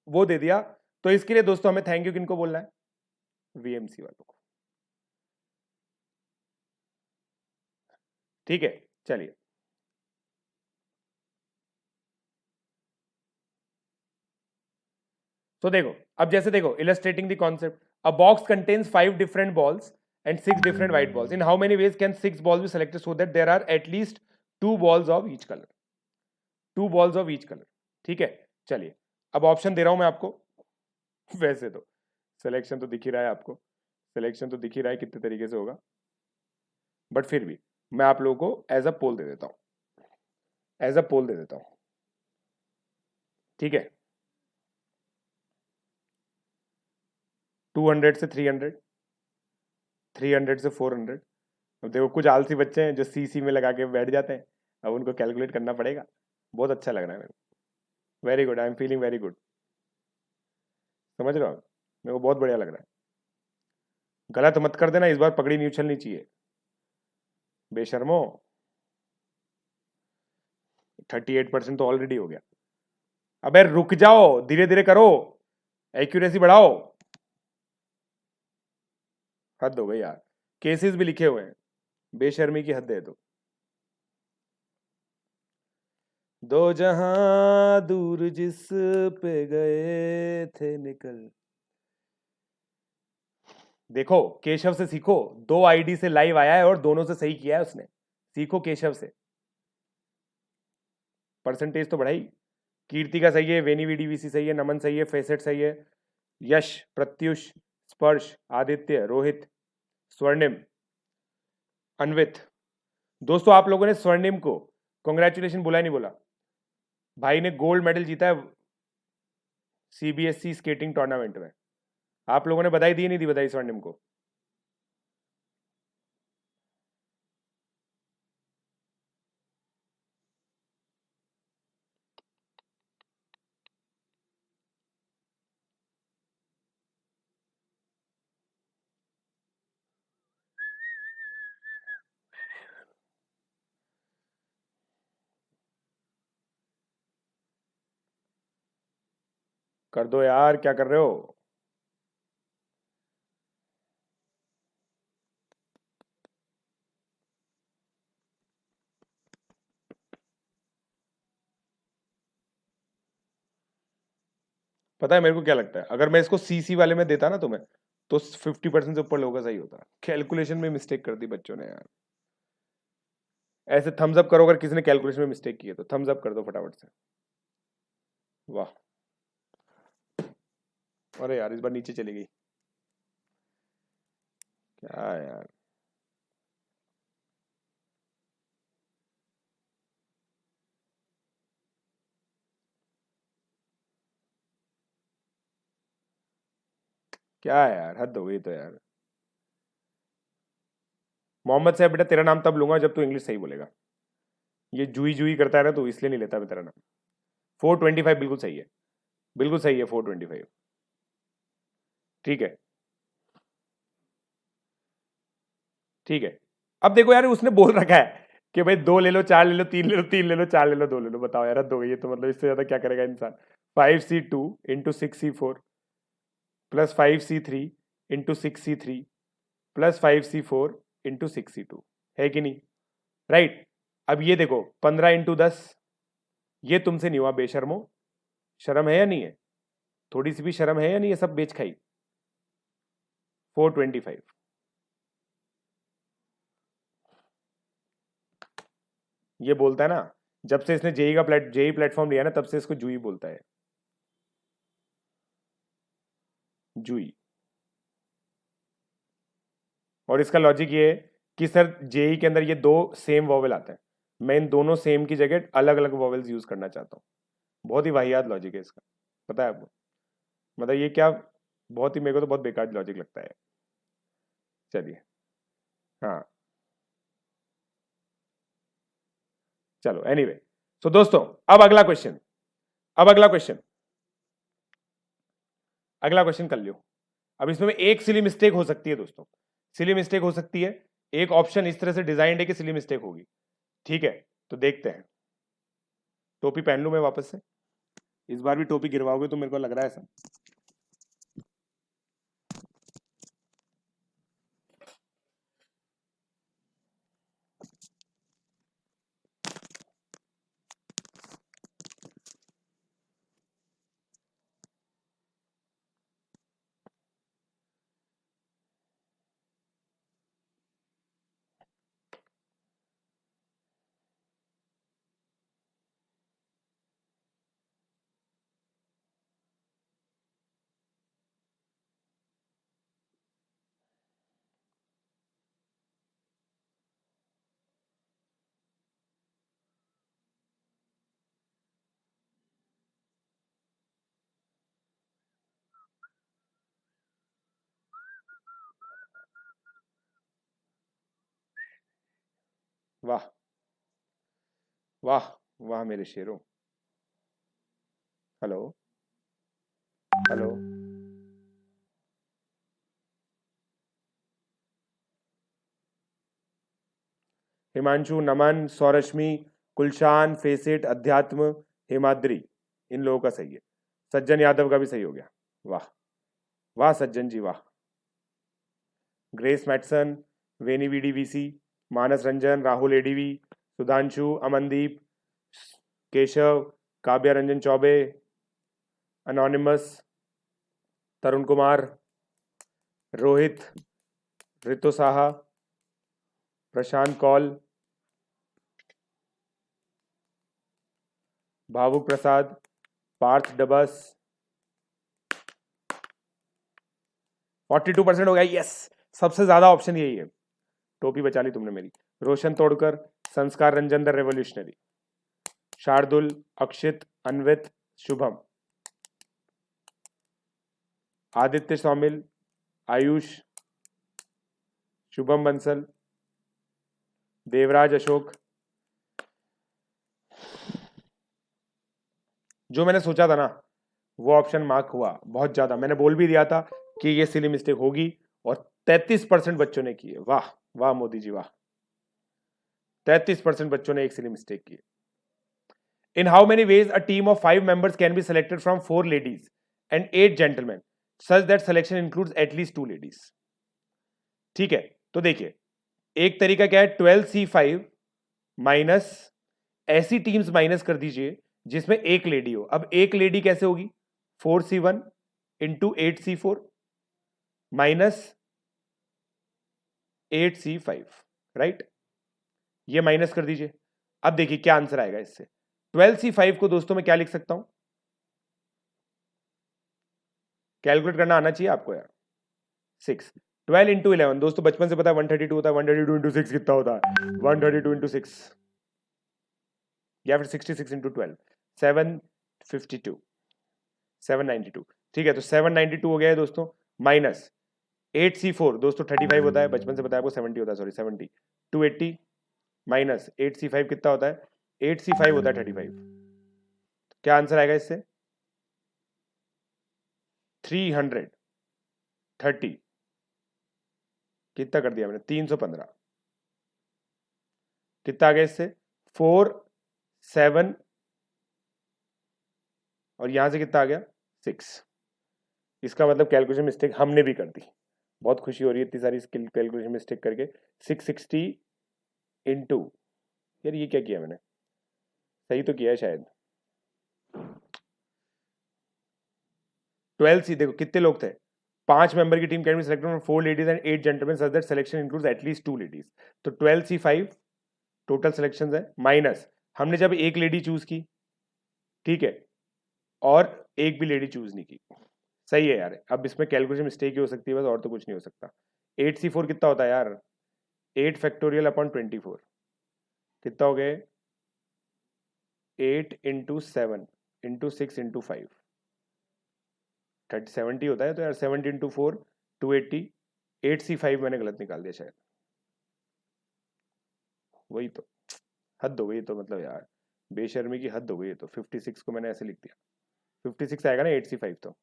वो दे दिया। तो इसके लिए दोस्तों हमें थैंक यू किनको बोलना है? वीएमसी वालों को। ठीक है, चलिए। तो देखो, अब जैसे देखो, illustrating the concept, a box contains 5 different balls and 6 different white balls. In how many ways can 6 balls be selected so that there are at least 2 balls of each color? 2 balls of each color. ठीक है, चलिए अब option दे रहा हूं मैं आपको। वैसे तो सिलेक्शन तो दिख ही रहा है आपको, सिलेक्शन तो दिख ही रहा है कितने तरीके से होगा, बट फिर भी मैं आप लोगों को एज अ पोल दे देता हूं, एज अ पोल दे देता हूं। ठीक है, 200 से 300, 300 से 400। अब देखो कुछ आलसी बच्चे हैं जो सीसी में लगा के बैठ जाते हैं, अब उनको कैलकुलेट करना पड़ेगा। बहुत अच्छा लग रहा है मेरे को, very good, I am feeling very good. समझ रहे हो, मेरे को बहुत बढ़िया लग रहा है। गलत मत कर देना, इस बार पगड़ी नहीं उछलनी चाहिए बेशर्मो। 38% तो ऑलरेडी हो गया। अबे रुक जाओ, धीरे धीरे करो, एक्यूरेसी बढ़ाओ। हद हो गई यार, केसेस भी लिखे हुए हैं, बेशर्मी की हद है। तो दो जहां दूर जिस पे गए थे निकल। देखो केशव से सीखो, 2 आईडी से लाइव आया है और दोनों से सही किया है उसने। सीखो केशव से, परसेंटेज तो बढ़ाई। कीर्ति का सही है, वेनी वीडीवीसी सही है, नमन सही है, फेसेट सही है, यश, प्रत्युष, स्पर्श, आदित्य, रोहित, स्वर्णिम, अन्वित। दोस्तों आप लोगों ने स्वर्णिम को कॉन्ग्रेचुलेशन बोला नहीं बोला? भाई ने गोल्ड मेडल जीता है सीबीएसई स्केटिंग टूर्नामेंट में। आप लोगों ने बधाई दी नहीं दी बधाई स्वर्णिम को? कर दो यार, क्या कर रहे हो? पता है मेरे को क्या लगता है, अगर मैं इसको सीसी वाले में देता ना तुम्हें, तो 50% से ऊपर लोगों का सही होता। कैलकुलेशन में मिस्टेक कर दी बच्चों ने यार। ऐसे थम्स अप करो अगर किसी ने कैलकुलेशन में मिस्टेक की है, तो थम्स अप कर दो फटाफट से। वाह, अरे यार इस बार नीचे चली गई, क्या यार। क्या यार, हद हो गई तो यार। मोहम्मद साहब बेटा तेरा नाम तब लूंगा जब तू इंग्लिश सही बोलेगा। ये जुई जुई करता है ना, तो इसलिए नहीं लेता मैं तेरा नाम। 425 बिल्कुल सही है, बिल्कुल सही है 425। ठीक है, ठीक है। अब देखो यार, उसने बोल रखा है कि भाई 2 ले लो, 4 ले लो, 3 ले लो, 3 ले लो, 4 ले लो, 2 ले लो। बताओ यार, हद हो गई है। तो मतलब इससे ज्यादा क्या करेगा इंसान? 5C2 into 6C4 plus 5C3 into 6C3 plus 5C4 into 6C2, है कि नहीं? राइट। अब ये देखो 15 इंटू 10, ये तुमसे नहीं हुआ बेशर्मो। शर्म है या नहीं है? थोड़ी सी भी शर्म है या नहीं? ये सब बेच खाई। 425। ये बोलता है ना, जब से इसने जेई प्लेटफॉर्म लिया ना, तब से इसको जूई बोलता है, जूई। और इसका लॉजिक ये है कि सर जेई के अंदर ये 2 सेम वॉवेल आते हैं, मैं इन दोनों सेम की जगह अलग अलग वॉवेल्स यूज करना चाहता हूँ। बहुत ही वाहियात लॉजिक है इसका, पता है आपको? मतलब ये क्या, बहुत ही, मेरे को तो बहुत बेकार लॉजिक लगता है। चलिए, हाँ, चलो एनीवे। तो दोस्तों अब अगला क्वेश्चन, अब अगला क्वेश्चन, अगला क्वेश्चन कर लियो। अब इसमें एक सिली मिस्टेक हो सकती है दोस्तों, सिली मिस्टेक हो सकती है। एक ऑप्शन इस तरह से डिजाइंड है कि सिली मिस्टेक होगी। ठीक है, तो देखते हैं। टोपी पहन लूं मैं वापस से? इस बार भी टोपी गिरवाओगे तो मेरे को लग रहा है ऐसा। वाह वाह वाह मेरे शेरों। Hello hello. हिमांशु, नमन, सौरश्मी, कुलशान, फेसिट, अध्यात्म, हिमाद्री, इन लोगों का सही है। सज्जन यादव का भी सही हो गया। वाह वाह सज्जन जी वाह। ग्रेस मैटसन, वेनी वीडी वीसी, मानस रंजन, राहुल एडीवी, सुधांशु, अमनदीप, केशव, काव्या रंजन चौबे, अनोनिमस, तरुण कुमार, रोहित, रितु साहा, प्रशांत कौल, भावुक प्रसाद, पार्थ डबस। 42% हो गया, यस। सबसे ज्यादा ऑप्शन यही है। टोपी बचा ली तुमने मेरी। रोशन तोड़कर, संस्कार रंजन द रेवोल्यूशनरी, शार्दुल, अक्षित, अन्वित, शुभम, आदित्य सौमिल, आयुष, शुभम बंसल, देवराज अशोक। जो मैंने सोचा था ना वो ऑप्शन मार्क हुआ बहुत ज्यादा। मैंने बोल भी दिया था कि ये सिली मिस्टेक होगी और 33% बच्चों ने की है। वाह वाह मोदी जी वाह। 33% बच्चों ने एक सिली मिस्टेक की है। In how many ways a team of 5 members can be selected from 4 ladies and 8 gentlemen such that selection includes at least 2 ladies? ठीक है, तो देखिए एक तरीका क्या है, 12C5 माइनस ऐसी टीम्स माइनस कर दीजिए जिसमें एक लेडी हो। अब एक लेडी कैसे होगी, 4C1 into 8C4 minus 8C5, right? ये माइनस कर दीजिए। अब देखिए क्या आंसर आएगा इससे। 12C5 को दोस्तों मैं क्या लिख सकता हूं, कैलकुलेट करना आना चाहिए आपको यार। 6, 12 इंटू 11 दोस्तों बचपन से पता है 132 होता है। 132 इंटू 6 कितना होता है, 132 इंटू 6 या फिर 66 इंटू 12, 752, 792। ठीक है, तो 792 हो गया है दोस्तों। माइनस 8C4 दोस्तों 35 होता है, बचपन से पता है आपको 70 होता है, सॉरी 70, 280 माइनस 8C5 कितना होता है, 8C5 होता है 35। क्या आंसर आएगा इससे, 330। कितना कर दिया मैंने, 315। कितना आ गया इससे, 4 7 और यहां से कितना आ गया, 6। इसका मतलब कैलकुलेशन मिस्टेक हमने भी कर दी। बहुत खुशी हो रही है इतनी सारी कैलकुलेशन मिस्टेक करके। 660 इंटू, यार ये क्या किया मैंने, सही तो किया है शायद। 12C देखो कितने लोग थे, 5 मेंबर की team can be selected from 4 ladies and 8 gentleman such that selection includes at least 2 ladies. तो 12C5 टोटल सिलेक्शंस है, माइनस हमने जब एक लेडी चूज की, ठीक है, और एक भी लेडी चूज नहीं की। सही है यार, अब इसमें कैलकुलेशन मिस्टेक ही हो सकती है बस, और तो कुछ नहीं हो सकता। 8C4 कितना होता है यार, 8 फैक्टोरियल अपॉन 24 कितना हो गए, 8 इंटू 7 इंटू 6 इंटू 5, 70 होता है। तो यार 70 इंटू 4 280, 8C5 मैंने गलत निकाल दिया शायद। वही तो हद हो गई तो, मतलब यार बेशर्मी की हद हो गई। तो 56 को मैंने ऐसे लिख दिया, 56 आएगा ना 8C5 तो,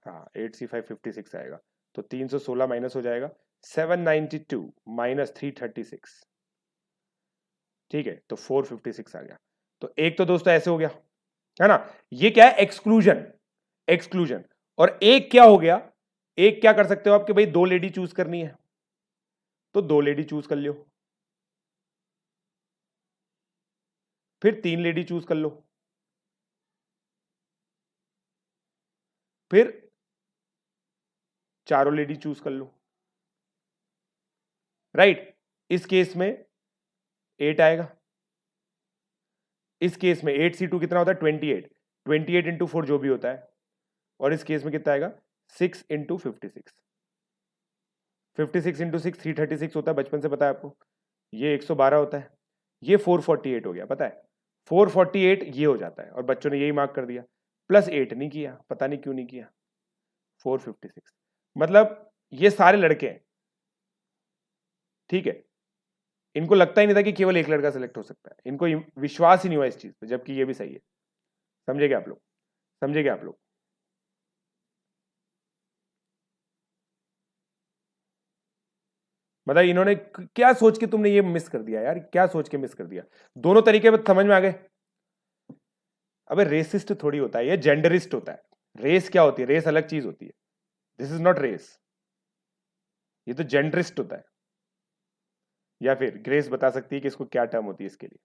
हाँ 8C5 56 आएगा। तो 316 माइनस हो जाएगा, 792 माइनस 336, ठीक है, तो 456 आ गया। तो एक तो दोस्तों ऐसे हो गया, है ना, ये क्या है, एक्सक्लूजन, एक्सक्लूजन। और एक क्या हो गया, एक क्या कर सकते हो आप कि भाई 2 लेडी चूज करनी है, तो 2 लेडी चूज कर लो, फिर 3 लेडी चूज कर लो, फिर चारों लेडी चूज कर लो, राइट। इस केस में 8 आएगा, इस केस में 8C2 कितना होता है, 28, 28 इंटू 4 जो भी होता है, और इस केस में कितना आएगा, 6 इंटू 56, 56 इंटू 6 336 होता है, बचपन से पता है आपको। ये 112 होता है, ये 448 हो गया, पता है 448 ये हो जाता है, और बच्चों ने यही मार्क कर दिया, प्लस 8 नहीं किया, पता नहीं क्यों नहीं किया, 456। मतलब ये सारे लड़के हैं, ठीक है, इनको लगता ही नहीं था कि केवल एक लड़का सेलेक्ट हो सकता है, इनको विश्वास ही नहीं हुआ इस चीज पे, जबकि ये भी सही है। समझेगे आप लोग, समझेगे आप लोग। मतलब इन्होंने क्या सोच के तुमने ये मिस कर दिया यार, क्या सोच के मिस कर दिया, दोनों तरीके में समझ में आ गए। अबे रेसिस्ट थोड़ी होता है, ये जेंडरिस्ट होता है। रेस क्या होती है, रेस अलग चीज होती है, दिस इज नॉट रेस, ये तो जेंडरिस्ट होता है। या फिर ग्रेस बता सकती है कि इसको क्या टर्म होती है इसके लिए,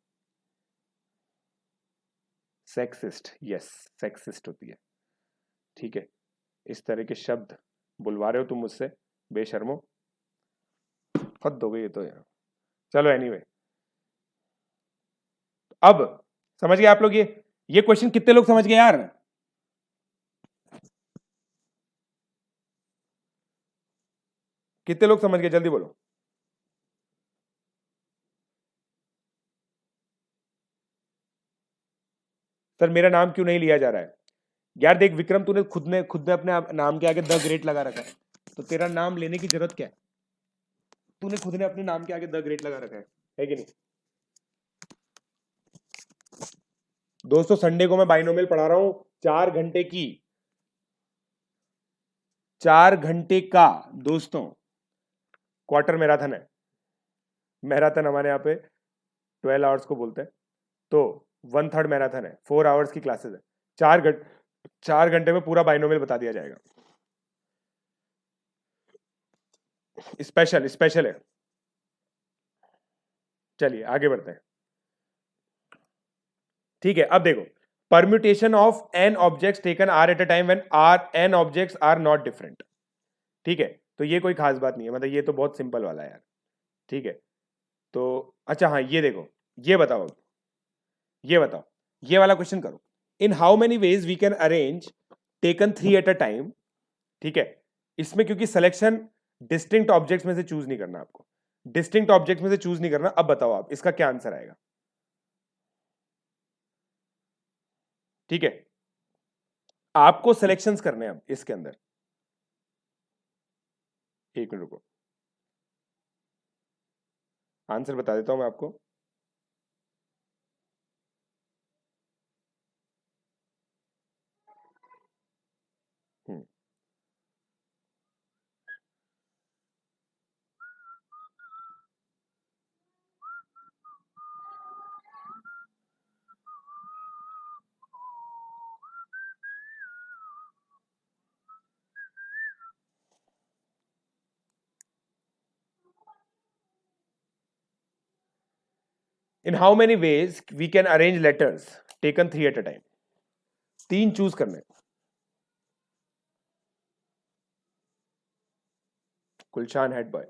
सेक्सिस्ट, यस, सेक्सिस्ट होती है, ठीक है। इस तरह के शब्द बुलवा रहे हो तुम मुझसे, बेशर्मो, हद हो गई ये तो यार। चलो एनीवे, अब समझ गए आप लोग, ये क्वेश्चन कितने लोग समझ गए यार, कितने लोग समझ गए, जल्दी बोलो। सर मेरा नाम क्यों नहीं लिया जा रहा है, यार देख विक्रम, तूने खुद ने अपने नाम के आगे द ग्रेट लगा रखा है, तो तेरा नाम लेने की जरूरत क्या है, तूने खुद ने अपने नाम के आगे द ग्रेट लगा रखा है कि नहीं। दोस्तों संडे को मैं बाइनोमियल पढ़ा रहा हूं, 4 घंटे की, 4 घंटे का दोस्तों क्वार्टर मैराथन है। मैराथन हमारे यहाँ पे 12 आवर्स को बोलते हैं, तो 1/3 मैराथन है, 4 आवर्स की क्लासेस है, 4 घंटे में पूरा बाइनोमियल बता दिया जाएगा, स्पेशल स्पेशल है। चलिए आगे बढ़ते हैं, ठीक है। अब देखो, permutation of N objects taken R at a time when are N objects are not different, ठीक है। तो ये कोई खास बात नहीं है, मतलब ये तो बहुत सिंपल वाला है यार, ठीक है। तो अच्छा हाँ, ये देखो, ये बताओ, ये बताओ, ये वाला क्वेश्चन करो, in how many ways we can arrange taken 3 at a time, ठीक है। इसमें क्योंकि सिलेक्शन डिस्टिंक्ट ऑब्जेक्ट्स में से चूज नहीं करना आपको, डिस्टिंक्ट ऑब्जेक्ट्स में से चूज नहीं करना। अब बताओ आप इसका क्या आंसर आएगा, ठीक है, आपको सिलेक्शंस करने हैं अब इसके अंदर। एक मिनट रुको, आंसर बता देता हूं मैं आपको। In how many ways we can arrange letters taken 3 at a time, 3 choose करने। गुलशान हेड बॉय,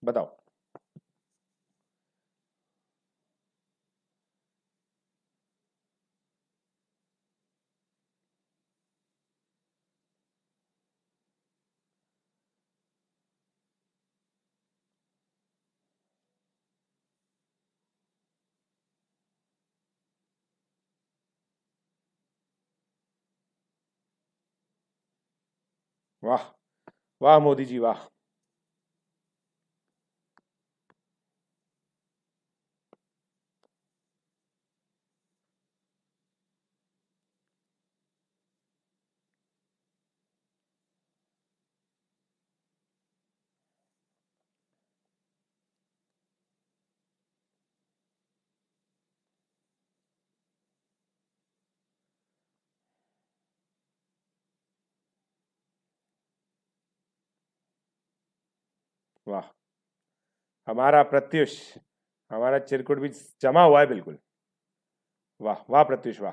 बताओ। वाह वाह मोदी जी वाह। वाह हमारा प्रत्युष, हमारा चिरकुट भी जमा हुआ है बिल्कुल। वाह वाह प्रत्युष वाह।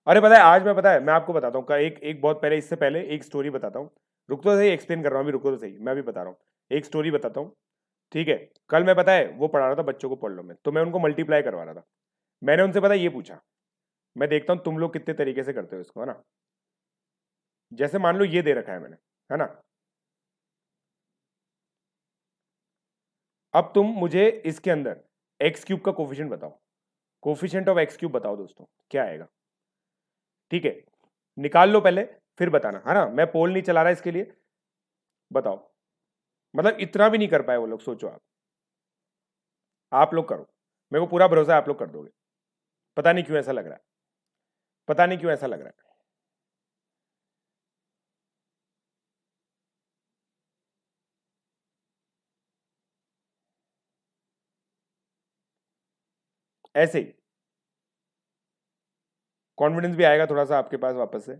अरे पता है आज मैं, पता है मैं आपको बताता हूँ का एक एक बहुत पहले, इससे पहले एक स्टोरी बताता हूँ। रुक तो सही, एक्सप्लेन कर रहा हूँ अभी, रुको तो सही, मैं भी बता रहा हूँ। एक स्टोरी बताता हूँ। ठीक है। कल मैं, पता है वो पढ़ा रहा था बच्चों को पढ़ लो में, तो मैं उनको मल्टीप्लाई करवा रहा था। मैंने उनसे पता है ये पूछा, मैं देखता हूँ तुम लोग कितने तरीके से करते हो इसको, है ना। जैसे मान लो ये दे रखा है मैंने, है ना। अब तुम मुझे इसके अंदर एक्स क्यूब का कोफिशिएंट बताओ। कोफिशिएंट ऑफ एक्स क्यूब बताओ दोस्तों, क्या आएगा। ठीक है, निकाल लो पहले, फिर बताना, है ना। मैं पोल नहीं चला रहा इसके लिए, बताओ। मतलब इतना भी नहीं कर पाए वो लोग, सोचो आप लोग करो। मेरे को पूरा भरोसा है आप लोग कर दोगे। पता नहीं क्यों ऐसा लग रहा है, पता नहीं क्यों ऐसा लग रहा है। ऐसे ही कॉन्फिडेंस भी आएगा थोड़ा सा आपके पास वापस से,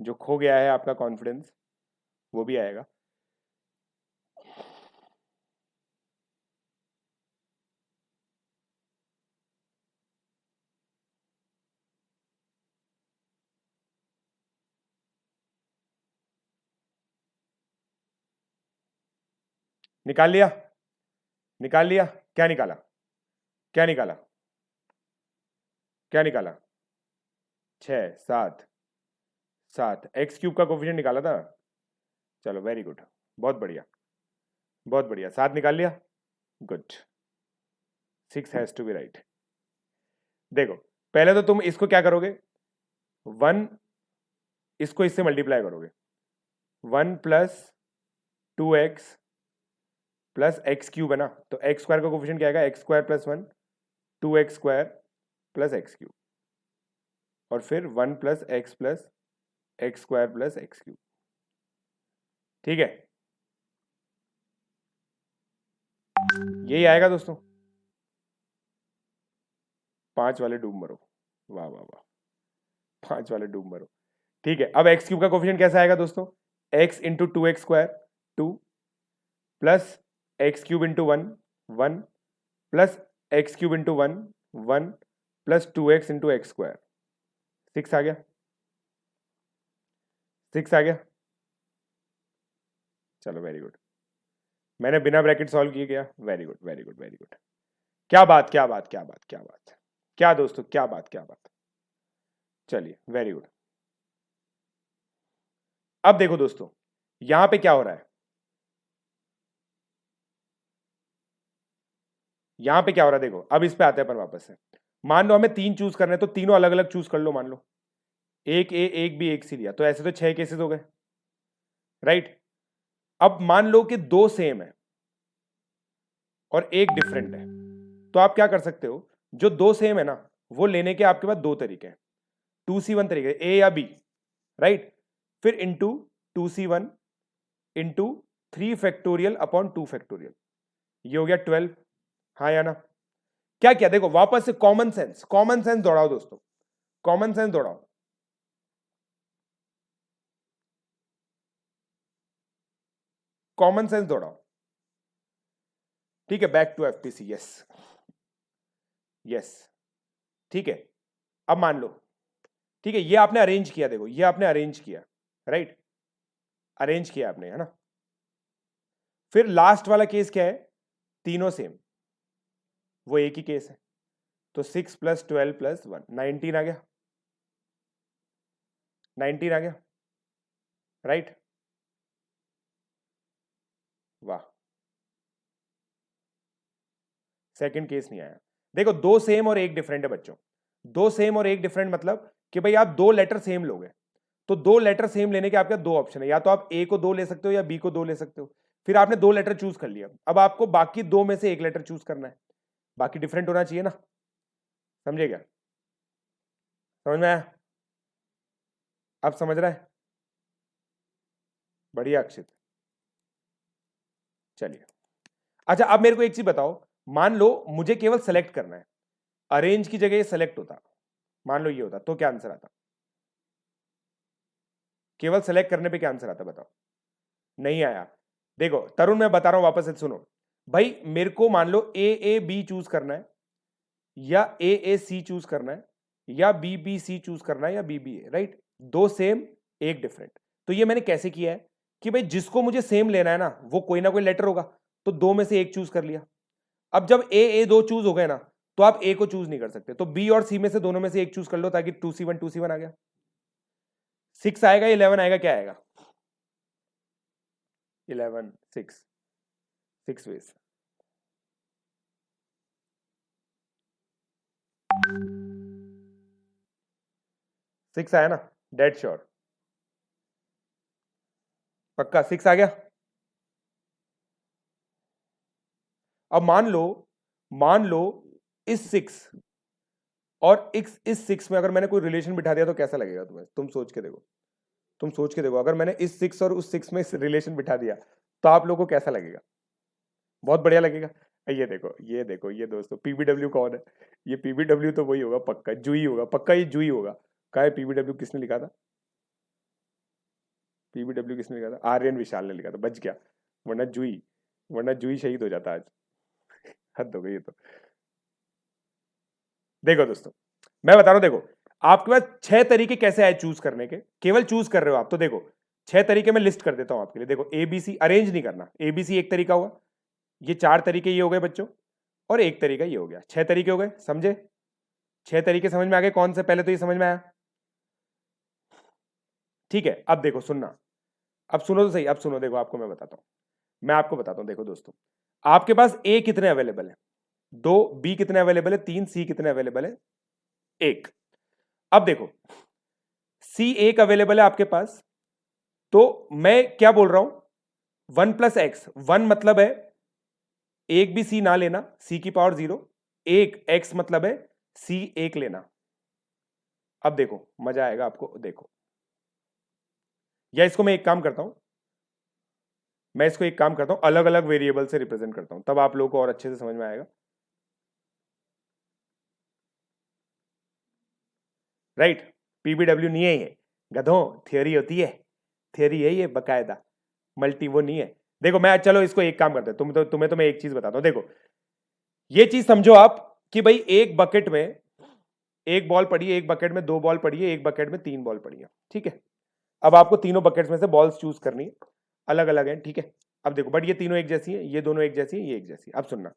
जो खो गया है आपका कॉन्फिडेंस, वो भी आएगा। निकाल लिया, निकाल लिया। क्या निकाला, क्या निकाला, क्या निकाला। 6 7, 7 एक्स क्यूब का कोफिशिएंट निकाला था। चलो वेरी गुड, बहुत बढ़िया, बहुत बढ़िया। 7 निकाल लिया, good. 6 has to be right. देखो पहले तो तुम इसको क्या करोगे, 1, इसको इससे मल्टीप्लाई करोगे। 1 + 2x प्लस एक्स क्यूब है ना, तो एक्स स्क्वायर का कोफिशिएंट क्या आएगा, x square plus 1, 2x² plus x cube, और फिर 1 + x plus x² plus x cube. ठीक है, यही आएगा दोस्तों। 5 वाले डूब मरो, वाह वाह वाह, 5 वाले डूब मरो। ठीक है, अब एक्स क्यूब का कोफिशिएंट कैसा आएगा दोस्तों, x × 2x² 2 plus x cube into 1 1 plus x cube into 1 1 plus 2x × x², 6 आ गया, 6 आ गया। चलो वेरी गुड, मैंने बिना ब्रैकेट सॉल्व किए गया, very good very good very good. क्या बात, क्या बात, क्या बात, क्या बात, क्या दोस्तों, क्या बात, क्या बात। चलिए वेरी गुड। अब देखो दोस्तों, यहां पे क्या हो रहा है, यहां पे क्या हो रहा है, देखो अब इस पे आते हैं अपन वापस से। मान लो हमें 3 चूज करने हैं, तो तीनों अलग अलग चूज कर लो। मान लो एक ए एक भी, एक सी लिया, तो ऐसे तो 6 केसेस हो गए, राइट। अब मान लो कि 2 सेम है और एक डिफरेंट है, तो आप क्या कर सकते हो, जो 2 सेम है ना, वो लेने के आपके पास 2 तरीके हैं। 2C1 तरीके, ए या बी, राइट। फिर into 2C1 into 3 factorial upon 2 factorial, ये हो गया 12। हाँ या ना। क्या किया, देखो वापस से कॉमन सेंस, कॉमन सेंस दौड़ाओ दोस्तों, कॉमन सेंस दौड़ाओ। कॉमन सेंस दौड़ाओ। ठीक है, back to FPC, yes yes. ठीक है, अब मान लो, ठीक है, ये आपने अरेंज किया, देखो ये आपने अरेंज किया, राइट, अरेंज किया आपने, है ना। फिर लास्ट वाला केस क्या है, तीनों सेम, वो एक ही केस है। तो 6 + 12 + 1, 19 आ गया, 19 आ गया, राइट। वाह, सेकंड केस नहीं आया। देखो 2 सेम और एक डिफरेंट है बच्चों, 2 सेम और एक डिफरेंट, मतलब कि भाई आप 2 लेटर सेम लोगे, तो दो लेटर सेम लेने के आपके दो ऑप्शन है, या तो आप ए को दो ले सकते हो या बी को दो ले सकते हो। फिर आपने दो लेटर चूज कर लिया, अब आपको बाकी दो में से एक लेटर चूज करना है, बाकी डिफरेंट होना चाहिए ना। समझे क्या? समझ में आया? अब समझ रहा है? बढ़िया अक्षित, चलिए। अच्छा अब मेरे को एक चीज बताओ, मान लो मुझे केवल सेलेक्ट करना है, अरेंज की जगह सेलेक्ट होता, मान लो ये होता, तो क्या आंसर आता? केवल सेलेक्ट करने पे क्या आंसर आता बताओ? नहीं आया। देखो तरुण मैं बता रहा हूं वापस से सुनो भाई, मेरे को मान लो ए बी चूज करना है, या ए सी चूज करना है, या बी सी चूज करना है, या बी ए, राइट? दो सेम एक डिफरेंट। तो ये मैंने कैसे किया है कि भाई जिसको मुझे सेम लेना है वो कोई ना कोई लेटर होगा, तो दो में से एक चूज कर लिया। अब जब ए दो चूज हो गए ना, तो आप ए को चूज नहीं कर सकते, तो बी और सी में से दोनों में से एक चूज कर लो, ताकि 2C1 आ गया। 6 आएगा 11 आएगा, क्या आएगा? 11 6 वेज। सिक्स आया ना? Dead sure? पक्का 6 आ गया? अब मान लो इस 6 और इस 6 में अगर मैंने कोई रिलेशन बिठा दिया तो कैसा लगेगा तुम्हें? तुम सोच के देखो, तुम सोच के देखो, अगर मैंने इस 6 और उस 6 में रिलेशन बिठा दिया तो आप लोगों को कैसा लगेगा? बहुत बढ़िया लगेगा। ये देखो ये देखो, ये दोस्तों पीबीडब्ल्यू कौन है? ये पीबीडब्ल्यू तो वही होगा, पक्का जूही होगा, पक्का ये जूही होगा। क्या है पीबीडब्ल्यू? किसने लिखा था पीबीडब्ल्यू? किसने लिखा था? आर्यन विशाल ने लिखा था, बच गया, वरना जूही शहीद हो जाता आज। हद हो गई ये तो। देखो दोस्तों मैं बता रहा हूं, देखो आपके पास 6 तरीके कैसे आए चूज करने के, केवल चूज कर रहे हो आप, तो देखो 6 तरीके मैं लिस्ट कर देता हूं आपके लिए। देखो एबीसी, अरेंज नहीं करना, एबीसी एक तरीका हुआ, ये 4 तरीके ये हो गए बच्चों, और एक तरीका ये हो गया, 6 तरीके हो गए, समझे? 6 तरीके समझ में आ गए? कौन से पहले तो ये समझ में आया? ठीक है, अब देखो सुनना, अब सुनो तो सही, अब सुनो, देखो आपको मैं बताता हूं, मैं आपको बताता हूं। देखो दोस्तों, आपके पास ए कितने अवेलेबल है? 2। बी कितने अवेलेबल है? 3। सी कितने अवेलेबल है? 1। अब देखो सी एक अवेलेबल है आपके पास, तो मैं क्या बोल रहा हूं, 1+x, 1 मतलब है एक भी सी ना लेना, सी की पावर 0, एक x मतलब है सी एक लेना। अब देखो मजा आएगा आपको, देखो, या इसको मैं एक काम करता हूं, मैं इसको एक काम करता हूं, अलग अलग वेरिएबल से रिप्रेजेंट करता हूं, तब आप लोगों को और अच्छे से समझ में आएगा। राइट? पीबीडब्ल्यू नहीं है ये, गधों, थियोरी होती है, थियोरी है ये बकायदा, मल्टी वो नहीं है। देखो मैं, चलो इसको एक काम करते हैं, तुम्हें तो मैं एक चीज बताता हूं। देखो ये चीज समझो आप कि भाई एक बकेट में एक बॉल पड़ी है, एक बकेट में दो बॉल पड़ी है, एक बकेट में 3 बॉल पड़ी है, ठीक है? अब आपको तीनों बकेट्स में से बॉल्स चूज करनी है, अलग अलग है, ठीक है? अब देखो बट ये तीनों एक जैसी है, ये दोनों एक जैसी है, ये एक जैसी है। अब सुनना,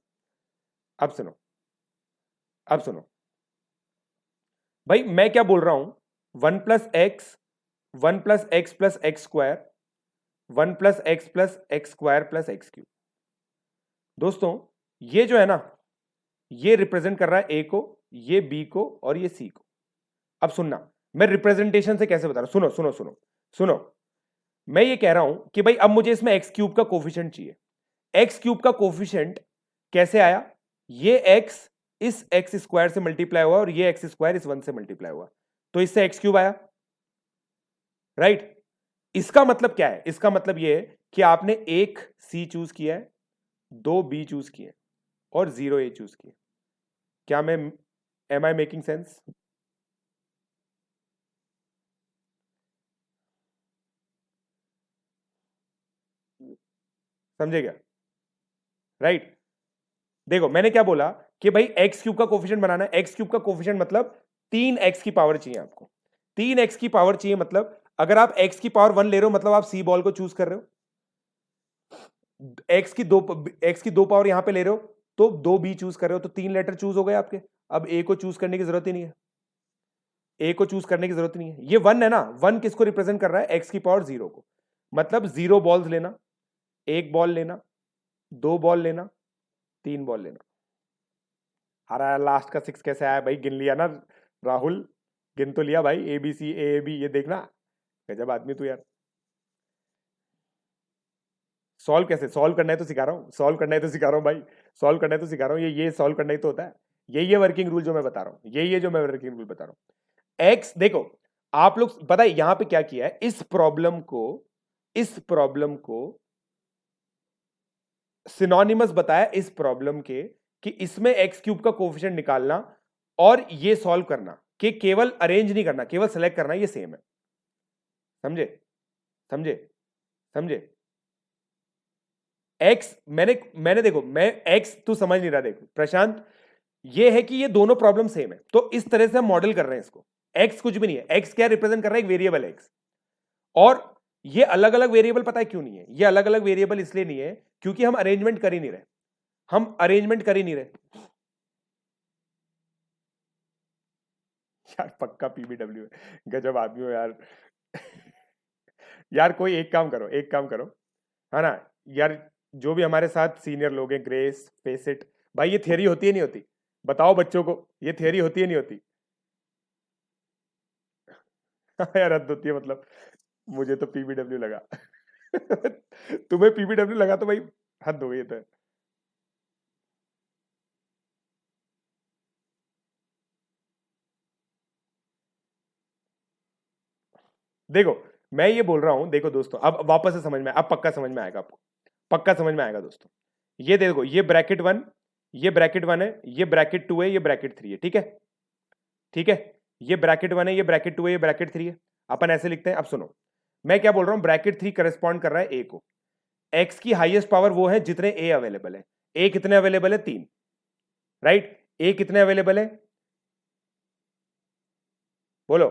अब सुनो, अब सुनो भाई, मैं क्या बोल रहा हूं, 1+x, 1+x+x², 1+x+x² + x³ दोस्तों ये जो है ना, ये रिप्रेजेंट कर रहा है ए को, ये बी को, और ये सी को। अब सुनना, मैं रिप्रेजेंटेशन से कैसे बता रहा हूं, सुनो सुनो सुनो सुनो। मैं ये कह रहा हूं कि भाई अब मुझे इसमें x³ का कोफिशिएंट चाहिए। x³ का कोफिशिएंट कैसे आया? ये x इस x² से मल्टीप्लाई हुआ, और ये x² इस 1 से मल्टीप्लाई हुआ, तो इससे x³ आया, राइट? इसका मतलब क्या है? इसका मतलब ये है कि आपने एक सी चूज किया है, 2 बी चूज किए, और 0 ए चूज किए। क्या मैं, एम आई मेकिंग सेंस? समझे क्या? राइट? देखो मैंने क्या बोला कि भाई x³ का कोफिशिएंट बनाना है। x³ का कोफिशिएंट मतलब 3x की पावर चाहिए आपको, 3x की पावर चाहिए, मतलब अगर आप x की पावर 1 ले रहे हो, मतलब आप सी बॉल को चूज कर रहे हो। x की दो पावर यहां पे ले रहे हो, तो 2 बी चूज कर रहे हो, तो 3 लेटर चूज हो गए आपके। अब ए को चूज करने की जरूरत ही नहीं है, ए को चूज करने की जरूरत नहीं है। ये 1 है ना, 1 किसको रिप्रेजेंट कर रहा है? x की पावर 0 को। मतलब 0 बॉल्स लेना, 1 बॉल लेना, 2 बॉल लेना, 3 बॉल लेना। अरे लास्ट का 6 कैसे आया भाई? गिन लिया ना राहुल, गिन तो लिया भाई, A B C A B, ये देखना गजब आदमी तू यार। सॉल्व कैसे, सॉल्व करना है तो सिखा रहा हूँ, सॉल्व करना है तो सिखा रहा हूँ भाई, सॉल्व करना है तो सिखा रहा हूँ। ये सॉल्व करना ही तो होता है। यही है वर्किंग रूल जो मैं बता रहा हूँ, यही है जो मैं वर्किंग रूल बता रहा हूँ। एक्स देखो, आप लोग पता है यहां पे क्या किया है, इस प्रॉब्लम को सिनोनिमस बताया इस प्रॉब्लम के, कि इसमें एक्स क्यूब का कोफिशिएंट निकालना और ये सॉल्व करना, कि केवल अरेंज नहीं करना, केवल सेलेक्ट करना, ये सेम है। समझे, समझे, समझे। एक्स मैंने मैंने देखो, मैं एक्स तू समझ नहीं रहा, देखो प्रशांत, ये है कि ये दोनों प्रॉब्लम सेम है, तो इस तरह से हम मॉडल कर रहे हैं इसको। एक्स कुछ भी नहीं है, एक्स क्या रिप्रेजेंट कर रहा है, एक वेरिएबल एक्स। और ये अलग अलग वेरिएबल पता है क्यों नहीं है, ये अलग अलग वेरिएबल इसलिए नहीं है क्योंकि हम अरेंजमेंट कर ही नहीं रहे, हम अरेंजमेंट कर ही नहीं रहे। यार पक्का पीबीडब्ल्यू है, गजब आदमी हो यार। यार कोई एक काम करो, एक काम करो, है ना यार, जो भी हमारे साथ सीनियर लोग हैं, ग्रेस, फेसिट, भाई ये थियरी होती है नहीं होती, बताओ बच्चों को, ये थियरी होती है नहीं होती? यार हद होती है मतलब, मुझे तो पीबीडब्ल्यू लगा। तुम्हें पीबीडब्ल्यू लगा तो भाई हद हो गई, तो देखो मैं ये बोल रहा हूं, देखो दोस्तों, अब वापस से समझ में, अब पक्का समझ में आएगा आपको, पक्का समझ में आएगा दोस्तों। ये देखो, ये ब्रैकेट वन, ये ब्रैकेट वन है, ये ब्रैकेट टू है, ये ब्रैकेट थ्री है, ठीक है, ठीक है। ये ब्रैकेट वन है, ये ब्रैकेट टू है, ये ब्रैकेट थ्री है। अपन ऐसे लिखते हैं, अब सुनो मैं क्या बोल रहा हूं, ब्रैकेट थ्री करस्पॉन्ड कर रहा है ए को। एक्स की हाईएस्ट पावर वो है जितने ए अवेलेबल है। ए कितने अवेलेबल है, तीन, राइट। ए कितने अवेलेबल है, बोलो,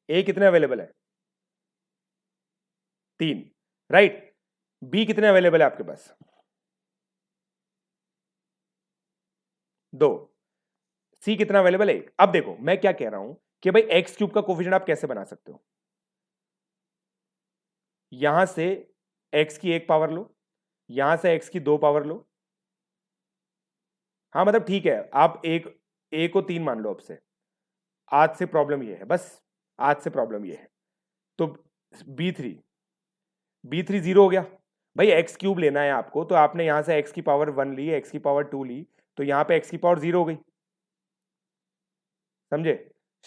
ए कितने अवेलेबल है, तीन, राइट। बी कितने अवेलेबल है आपके पास, दो। सी कितना अवेलेबल है, एक। अब देखो मैं क्या कह रहा हूं कि भाई एक्स क्यूब का कोफिशिएंट आप कैसे बना सकते हो, यहां से एक्स की एक पावर लो, यहां से एक्स की दो पावर लो। हाँ मतलब ठीक है, आप एक, ए को तीन मान लो अब से। आज से प्रॉब्लम ये है बस, आज से प्रॉब्लम ये है। तो बी थ्री जीरो हो गया। भाई एक्स क्यूब लेना है आपको, तो आपने यहां से एक्स की पावर वन ली, एक्स की पावर टू ली, तो यहां पे एक्स की पावर जीरो हो गई। समझे?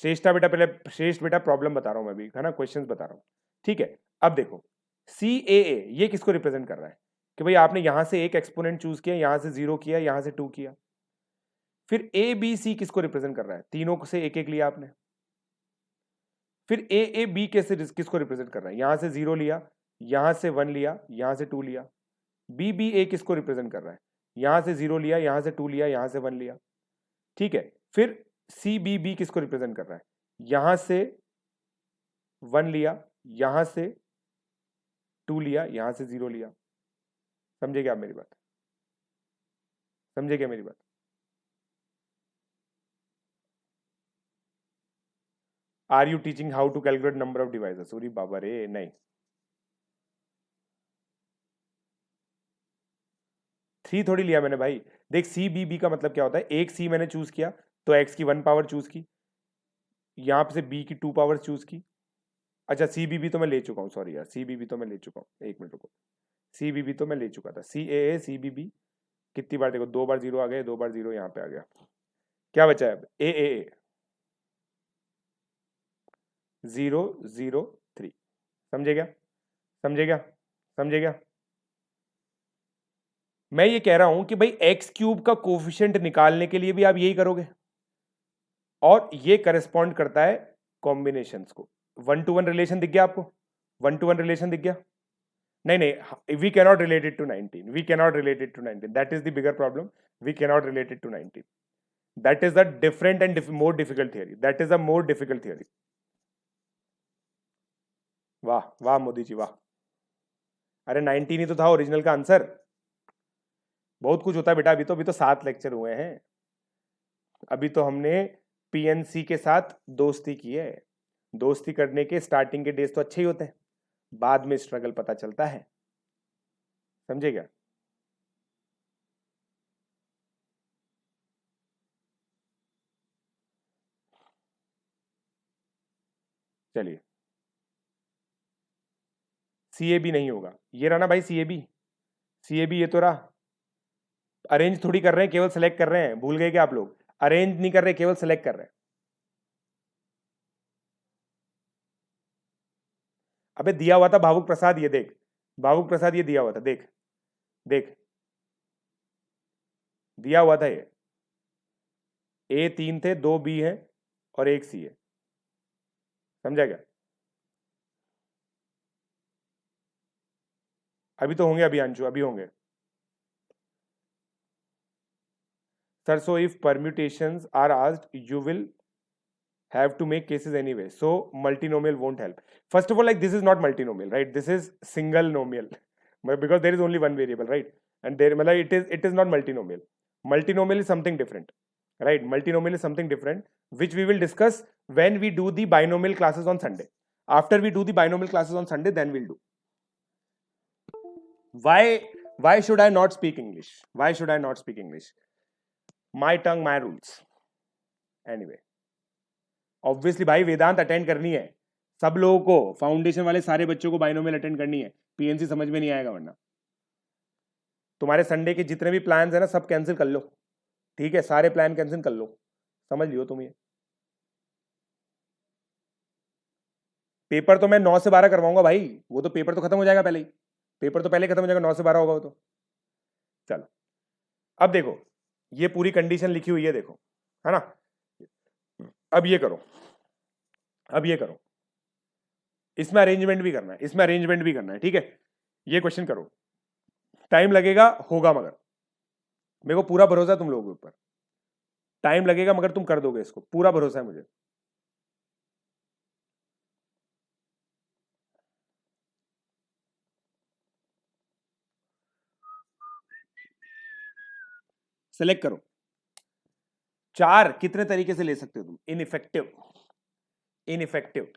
श्रेष्ठा बेटा, पहले श्रेष्ठ बेटा प्रॉब्लम बता रहा हूं मैं भी, है ना, क्वेश्चंस बता रहा हूं। ठीक है, अब देखो सी ए ए ये किसको रिप्रेजेंट कर रहा है, कि भाई आपने यहां से एक एक्सपोनेंट चूज किया, यहां से जीरो किया, यहां से टू किया। फिर ए बी सी किसको रिप्रेजेंट कर रहा है, तीनों से एक एक लिया आपने। फिर ए बी कैसे किसको रिप्रेजेंट कर रहा है, यहां से जीरो लिया, यहां से वन लिया, यहां से टू लिया। बी बी ए किसको रिप्रेजेंट कर रहा है, यहां से जीरो लिया, यहां से टू लिया, यहां से वन लिया। ठीक है, फिर सी बी बी किसको रिप्रेजेंट कर रहा है, यहां से वन लिया, यहां से टू लिया, यहां से जीरो लिया। समझे क्या आप मेरी बात, समझे क्या मेरी बात? Are you teaching how to calculate number of devices, अरे बाबा रे, नहीं। थ्री थोड़ी लिया मैंने भाई। देख सी बी बी का मतलब क्या होता है, एक सी मैंने चूज किया तो एक्स की वन पावर चूज की, यहां पे से बी की टू पावर चूज की। अच्छा सी बी बी तो मैं ले चुका हूँ, सॉरी यार, सी बी बी तो मैं ले चुका हूँ, एक मिनट रुको। सी बी बी तो मैं ले चुका था, सी ए सी बी बी कितनी बार, देखो दो बार जीरो आ गए, दो बार जीरो यहाँ पे आ गया। क्या बचा है अब, ए जीरो जीरो थ्री। समझे क्या, समझे क्या, समझे क्या? मैं ये कह रहा हूं कि भाई एक्स क्यूब का कोफिशिएंट निकालने के लिए भी आप यही करोगे, और ये करस्पॉन्ड करता है कॉम्बिनेशंस को। वन टू वन रिलेशन दिख गया आपको, वन टू वन रिलेशन दिख गया? नहीं नहीं, we cannot relate it to 19, we cannot relate it to 19, that is the bigger problem. We cannot relate it to 19, that is the different and more difficult theory, that is a more difficult theory. वाह वाह मोदी जी वाह। अरे 19 ही तो था original का answer. बहुत कुछ होता है बेटा, अभी तो 7 लेक्चर हुए हैं। अभी तो हमने पीएनसी के साथ दोस्ती की है। दोस्ती करने के स्टार्टिंग के डेज तो अच्छे ही होते हैं, बाद में स्ट्रगल पता चलता है। समझे क्या? चलिए। CAB नहीं होगा, ये रहा ना भाई CAB, CAB ये तो रहा। अरेंज थोड़ी कर रहे हैं, केवल सेलेक्ट कर रहे हैं, भूल गए क्या आप लोग? अरेंज नहीं कर रहे, केवल सेलेक्ट कर रहे हैं। अबे दिया हुआ था भावुक प्रसाद, ये देख, भावुक प्रसाद ये दिया हुआ था, देख देख दिया हुआ था ये। A 3 थे, 2 B है और 1 C है, समझा क्या? अभी तो होंगे, अभी अंशु अभी होंगे sir. So if permutations are asked you will have to make cases anyway, so multinomial won't help. First of all, like, this is not multinomial, right? This is single nomial because there is only one variable, right? And there it is not multinomial. Multinomial is something different, right? Multinomial is something different, which we will discuss when we do the binomial classes on Sunday. After we do the binomial classes on Sunday, then we'll do. Why should I not speak English? Why should I not speak English? My tongue, my rules. Anyway, obviously भाई वेदांत attend करनी है सब लोगों को, foundation वाले सारे बच्चों को बाइनोमियल अटेंड करनी है, पीएनसी समझ में नहीं आएगा वरना। तुम्हारे संडे के जितने भी प्लान्स है ना, सब कैंसिल कर लो, ठीक है? सारे प्लान कैंसिल कर लो, समझ लियो तुम ये। पेपर तो मैं 9 से 12 करवाऊंगा भाई, वो तो पेपर तो खत्म हो जाएगा पहले ही, पेपर तो पहले खत्म हो जाएगा, 9 से 12 होगा वो तो। चलो अब देखो, ये पूरी कंडीशन लिखी हुई है, देखो, है ना? अब ये करो, अब ये करो, इसमें अरेंजमेंट भी करना है, इसमें अरेंजमेंट भी करना है, ठीक है? ये क्वेश्चन करो, टाइम लगेगा, होगा, मगर मेरे को पूरा भरोसा है तुम लोगों के ऊपर, टाइम लगेगा मगर तुम कर दोगे इसको, पूरा भरोसा है मुझे। सेलेक्ट करो, 4 कितने तरीके से ले सकते हो तुम? Ineffective, ineffective,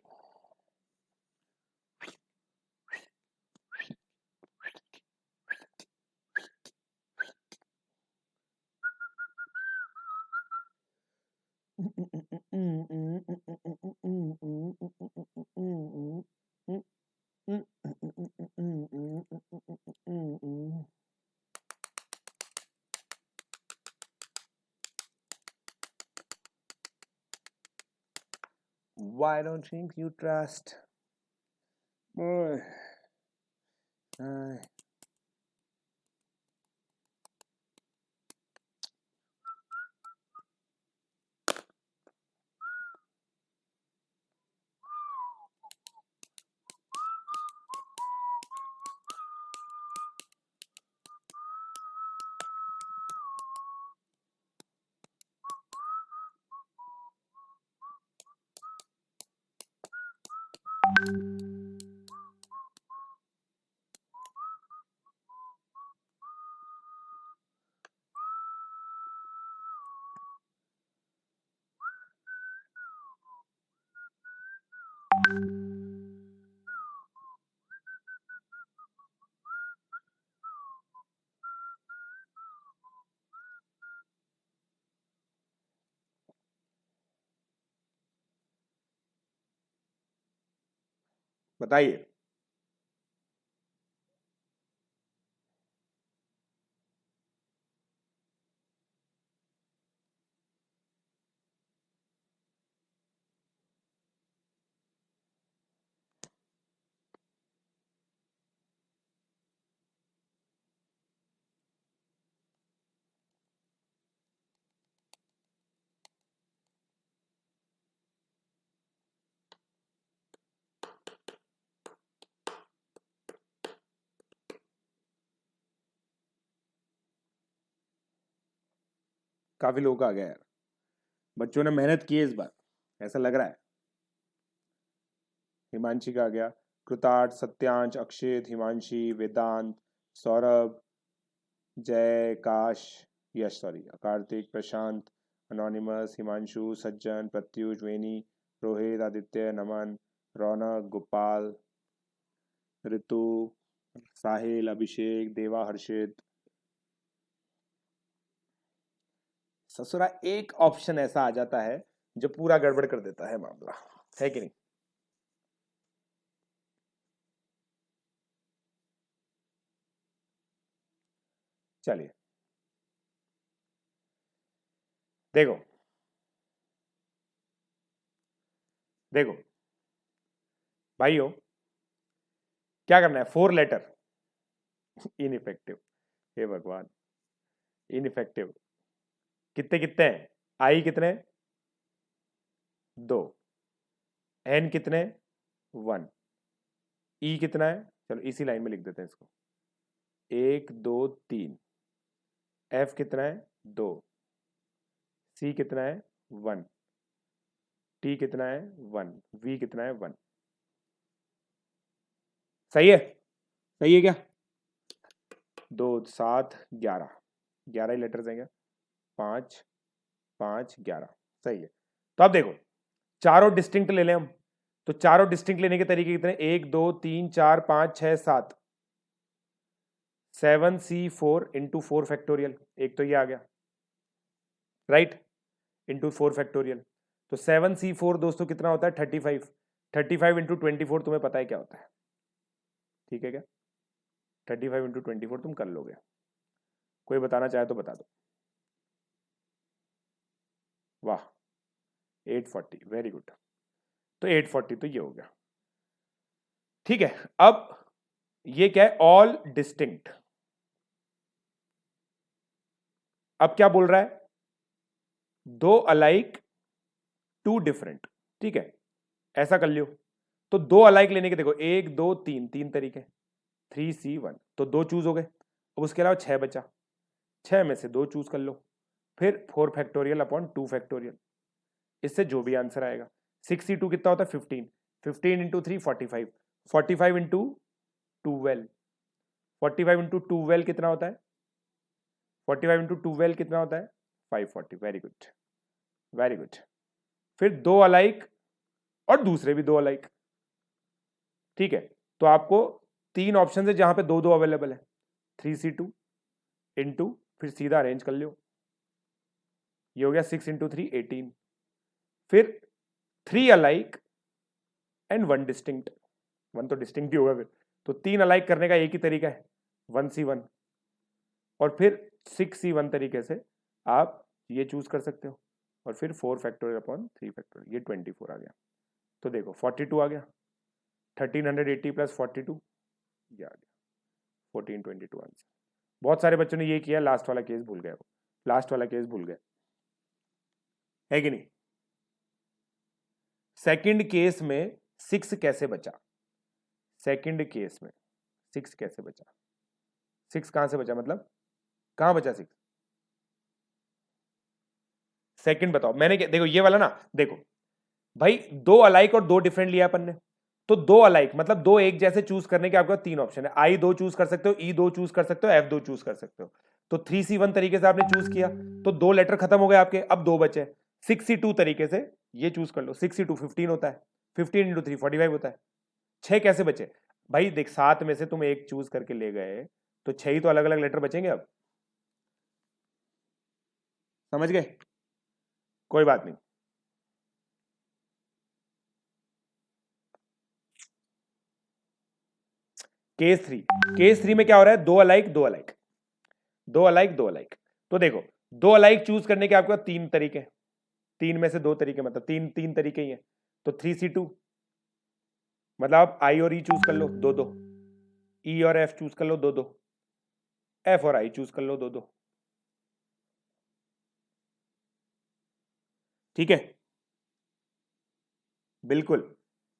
Why don't you trust? बताइए। काफी लोगों का आ गया यार, बच्चों ने मेहनत की है इस बार, ऐसा लग रहा है। हिमांशी का आ गया, कृतार्थ, सत्यांश, अक्षित, हिमांशी, वेदांत, सौरभ, जय, काश, यश, सॉरी, कार्तिक, प्रशांत, अनोनिमस, हिमांशु, सज्जन, प्रत्युष, वेनी, रोहित, आदित्य, नमन, रौनक, गोपाल, ऋतु, साहिल, अभिषेक, देवा, हर्षित। ससुरा एक ऑप्शन ऐसा आ जाता है जो पूरा गड़बड़ कर देता है मामला, है कि नहीं? चलिए देखो देखो भाइयों, क्या करना है, 4 लेटर इनइफेक्टिव, हे भगवान, इनइफेक्टिव। कितने कितने हैं, आई कितने, 2, एन कितने, 1, ई कितना है, चलो इसी लाइन में लिख देते हैं इसको, 1 2 3, एफ कितना है, 2, सी कितना है, 1, टी कितना है, 1, वी कितना है, 1। सही है, सही है क्या, 2 7 11, 11 ही लेटर्स आएंगे, 5 5 11, सही है। तो अब देखो चारों डिस्टिंक्ट ले लें हम, तो चारों डिस्टिंक्ट लेने के तरीके कितने, 1 2 3 4 5 6 7, 7C4 इंटू 4 फैक्टोरियल, एक तो ये आ गया राइट, इंटू 4 फैक्टोरियल। तो 7C4 दोस्तों कितना होता है, 35, 35 इंटू 24 तुम्हें पता है क्या होता है, ठीक है क्या, 35 इंटू 24 तुम कर लोगे, कोई बताना चाहे तो बता दो। वाह 840, वेरी गुड। तो 840 तो ये हो गया, ठीक है। अब ये क्या है, ऑल डिस्टिंक्ट। अब क्या बोल रहा है, 2 अलाइक 2 डिफरेंट, ठीक है, ऐसा कर लियो। तो 2 अलाइक लेने के देखो, 1 2 3, 3 तरीके, 3C1, तो 2 चूज हो गए। अब उसके अलावा 6 बचा, 6 में से 2 चूज कर लो, फिर 4 फैक्टोरियल अपॉन 2 फैक्टोरियल, इससे जो भी आंसर आएगा। 6C2 कितना होता है, 15, 15 इंटू 3 45, 45 इंटू 12, 45 इंटू 12 कितना होता है, 45 इंटू 12 कितना होता है, 540, वेरी गुड वेरी गुड। फिर 2 अलाइक और दूसरे भी 2 अलाइक, ठीक है। तो आपको 3 ऑप्शन है जहां पे 2 2 अवेलेबल है, 3C2 इंटू, फिर सीधा अरेंज कर लो, ये हो गया 6 इंटू 3 18, फिर 3 अलाइक एंड 1 डिस्टिंक्ट, 1 तो डिस्टिंक्ट ही होगा फिर, तो 3 अलाइक करने का एक ही तरीका है, 1C1, और फिर 6C1 तरीके से आप ये चूज कर सकते हो, और फिर 4 फैक्टोरियल अपॉन 3 फैक्टोरियल, ये 24 आ गया। तो देखो 42 आ गया, 1380 प्लस 42, ये आ गया 1422 आंसर। बहुत सारे बच्चों ने ये किया, लास्ट वाला केस भूल गए, वो लास्ट वाला केस भूल गए, है कि नहीं। सेकंड केस में 6 कैसे बचा, सेकंड केस में 6 कैसे बचा, 6 कहां से बचा, मतलब कहां बचा 6, सेकंड बताओ। मैंने क्या, देखो ये वाला ना, देखो भाई 2 अलाइक और 2 डिफरेंट लिया अपन ने, तो 2 अलाइक मतलब 2 एक जैसे चूज करने के आपके 3 ऑप्शन है, आई 2 चूज कर सकते हो, ई 2 चूज कर सकते हो, एफ 2 चूज कर सकते हो। तो 3C1 तरीके से आपने चूज किया, तो 2 लेटर खत्म हो गए आपके, अब 2 बचे। 6C2 तरीके से ये चूज कर लो, 6C2 15 होता है, 15 इंटू 3 45 होता है। 6 कैसे बचे भाई, देख 7 में से तुम एक चूज करके ले गए, तो 6 ही तो अलग अलग लेटर बचेंगे, अब समझ गए, कोई बात नहीं। केस 3 में क्या हो रहा है, 2 अलाइक 2 अलाइक, 2 अलाइक 2 अलाइक। तो देखो 2 अलाइक चूज करने के आपके 3 तरीके, 3 में से 2 तरीके, मतलब 3 3 तरीके ही है। तो 3C2 मतलब आप आई और ई चूज कर लो 2 2, ई और एफ चूज कर लो 2 2, एफ और आई चूज कर लो 2 2, ठीक है, बिल्कुल।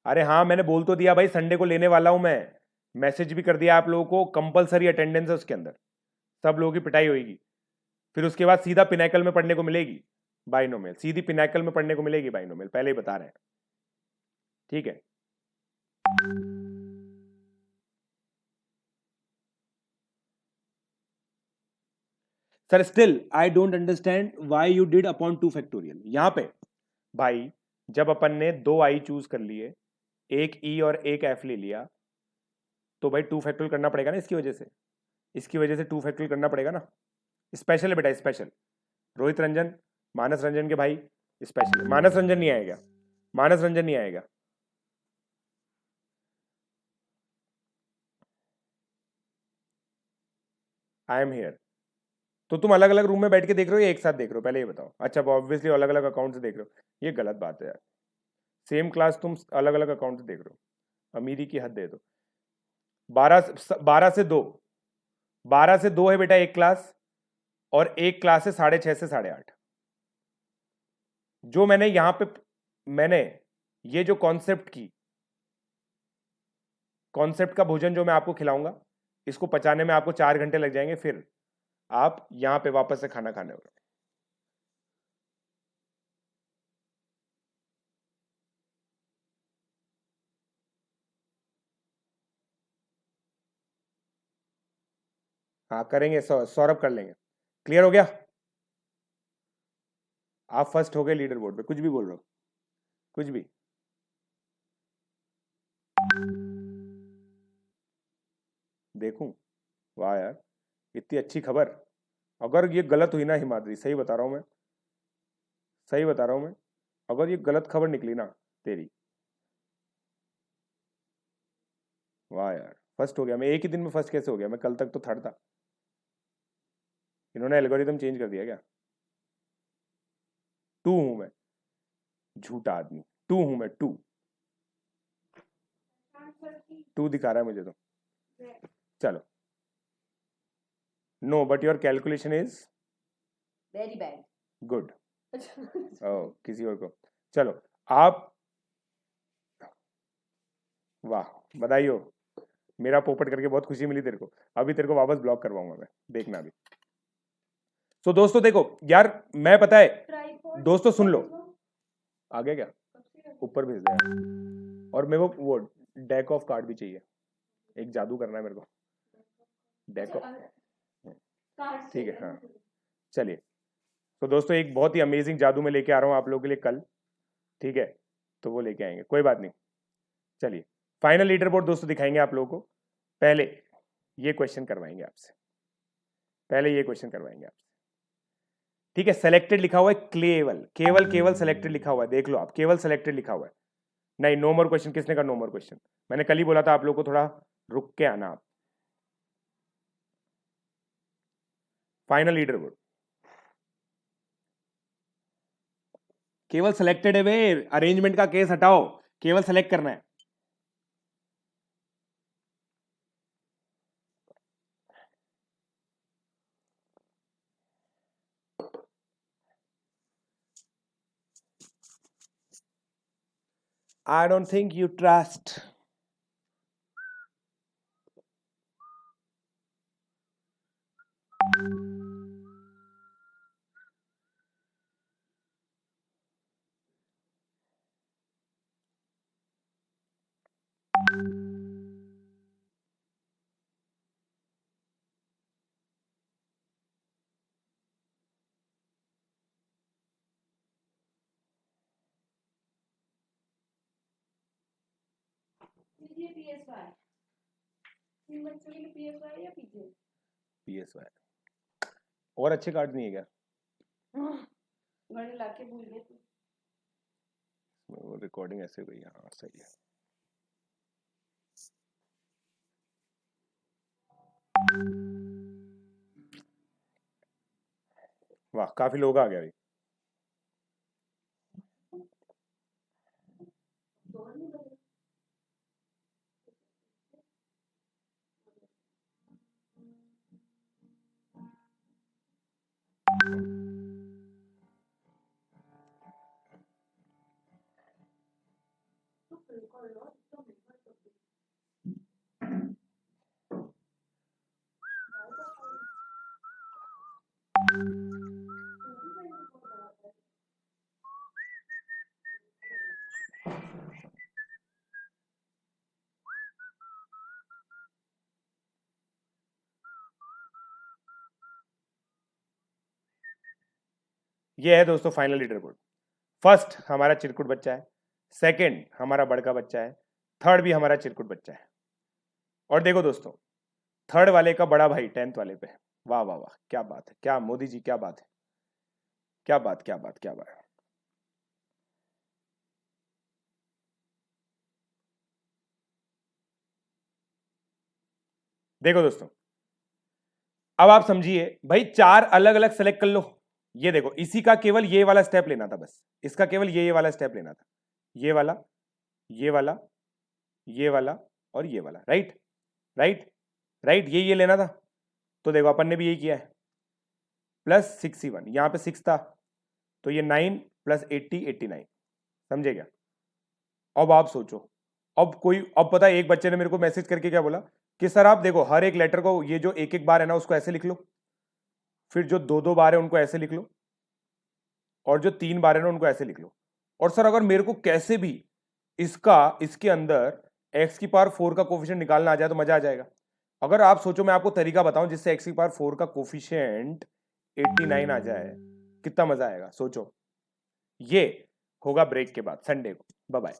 अरे हाँ मैंने बोल तो दिया भाई, संडे को लेने वाला हूं मैं, मैसेज भी कर दिया आप लोगों को, कंपलसरी अटेंडेंस है उसके अंदर, सब लोगों की पिटाई होगी, फिर उसके बाद सीधा पिनैकल में पढ़ने को मिलेगी बाइनोमियल, सीधी पिनैकल में पढ़ने को मिलेगी बाइनोमियल, पहले ही बता रहे हैं, ठीक है। Sir still I don't understand why you did upon 2 factorial. यहां पे भाई जब अपन ने 2 आई चूज कर लिए, एक ई और एक एफ ले लिया, तो भाई 2 फैक्टोरियल करना पड़ेगा ना, इसकी वजह से, इसकी वजह से 2 फैक्टोरियल करना पड़ेगा ना, स्पेशल है बेटा स्पेशल। रोहित रंजन, मानस रंजन के भाई स्पेशल, मानस रंजन नहीं आएगा, मानस रंजन नहीं आएगा, आई एम हियर, तो तुम अलग अलग रूम में बैठ के देख रहे हो या एक साथ देख रहे हो, पहले ये बताओ। अच्छा, ऑब्वियसली अलग अलग अकाउंट से देख रहे हो, ये गलत बात है यार। सेम क्लास तुम अलग अलग अकाउंट से देख रहे हो, अमीरी की हद दे दो। 12 से 2, 12 से 2 है बेटा एक क्लास, और एक क्लास है 6:30 से 8:30। जो मैंने यहां पे मैंने ये जो कॉन्सेप्ट का भोजन जो मैं आपको खिलाऊंगा, इसको पचाने में आपको 4 घंटे लग जाएंगे, फिर आप यहां पे वापस से खाना खाने वाले। हाँ करेंगे, सौरभ कर लेंगे। क्लियर हो गया? आप फर्स्ट हो गए लीडर बोर्ड पे, कुछ भी बोल रहे हो, कुछ भी। देखूं? वाह यार, इतनी अच्छी खबर। अगर ये गलत हुई ना हिमाद्री, सही बता रहा हूं मैं, सही बता रहा हूं मैं, अगर ये गलत खबर निकली ना तेरी, वाह यार, फर्स्ट हो गया मैं। एक ही दिन में फर्स्ट कैसे हो गया मैं? कल तक तो थर्ड था। इन्होंने एल्गोरिदम चेंज कर दिया क्या? टू हूं मैं, झूठा आदमी। टू हूं मैं, टू। टू दिखा रहा है मुझे तो। चलो, no but your calculation is very bad. Good. Oh, किसी और को। चलो आप, वाह, बधाई हो। मेरा पोपट करके बहुत खुशी मिली तेरे को। अभी तेरे को वापस ब्लॉक करवाऊंगा मैं, देखना अभी। तो दोस्तों देखो यार, मैं पता है, दोस्तों सुन लो। आ गया क्या? ऊपर भेज दिया। और मेरे को वो डेक ऑफ कार्ड भी चाहिए, एक जादू करना है मेरे को, डेक ऑफ। ठीक है, हाँ। चलिए, तो दोस्तों एक बहुत ही अमेजिंग जादू में लेके आ रहा हूँ आप लोगों के लिए कल, ठीक है? तो वो लेके आएंगे, कोई बात नहीं। चलिए, फाइनल लीडर बोर्ड दोस्तों दिखाएंगे आप लोगों को। पहले ये क्वेश्चन करवाएंगे आपसे, पहले ये क्वेश्चन करवाएंगे आपसे, ठीक है? सेलेक्टेड लिखा हुआ है, केवल केवल केवल सेलेक्टेड लिखा हुआ है, देख लो आप, केवल सेलेक्टेड लिखा हुआ है। नहीं, नो मोर क्वेश्चन। किसने कहा नो मोर क्वेश्चन? मैंने कल ही बोला था आप लोगों को थोड़ा रुक के आना आप। फाइनल लीडर बोर्ड केवल सेलेक्टेड है वे, अरेंजमेंट का केस हटाओ, केवल सेलेक्ट करना है। I don't think you trust. PSY और अच्छे कार्ड नहीं है क्या? मैंने लाके भूल गए। वो रिकॉर्डिंग ऐसे हुई, हाँ सही है। वाह, काफी लोग आ गए अभी। ये है दोस्तों फाइनल लीडर बोर्ड। फर्स्ट हमारा चिरकुट बच्चा है, सेकंड हमारा बड़का बच्चा है, थर्ड भी हमारा चिरकुट बच्चा है। और देखो दोस्तों, थर्ड वाले का बड़ा भाई 10th वाले पे। वाह वाह वाह, क्या बात है, क्या मोदी जी, क्या बात है, क्या बात, क्या बात, क्या बात। देखो दोस्तों, अब आप समझिए भाई, 4 अलग अलग सेलेक्ट कर लो। ये देखो, इसी का केवल ये वाला स्टेप लेना था, बस इसका केवल ये वाला स्टेप लेना था, ये वाला, ये वाला, ये वाला और ये वाला, राइट राइट राइट, ये लेना था। तो देखो अपन ने भी यही किया है, प्लस 6C1, यहाँ पे 6 था तो ये 9 प्लस 80 89, समझे क्या? अब आप सोचो, अब पता है एक बच्चे ने मेरे को मैसेज करके क्या बोला कि सर आप देखो हर एक लेटर को, ये जो एक एक बार है ना उसको ऐसे लिख लो, फिर जो 2 2 बार है उनको ऐसे लिख लो, और जो 3 बार है ना उनको ऐसे लिख लो। और सर अगर मेरे को कैसे भी इसके अंदर x की पावर 4 का कोफिशिएंट निकालना आ जाए तो मजा आ जाएगा। अगर आप सोचो, मैं आपको तरीका बताऊं जिससे x की पावर 4 का कोफिशिएंट 89 आ जाए, कितना मजा आएगा सोचो। ये होगा ब्रेक के बाद, संडे को। Bye bye.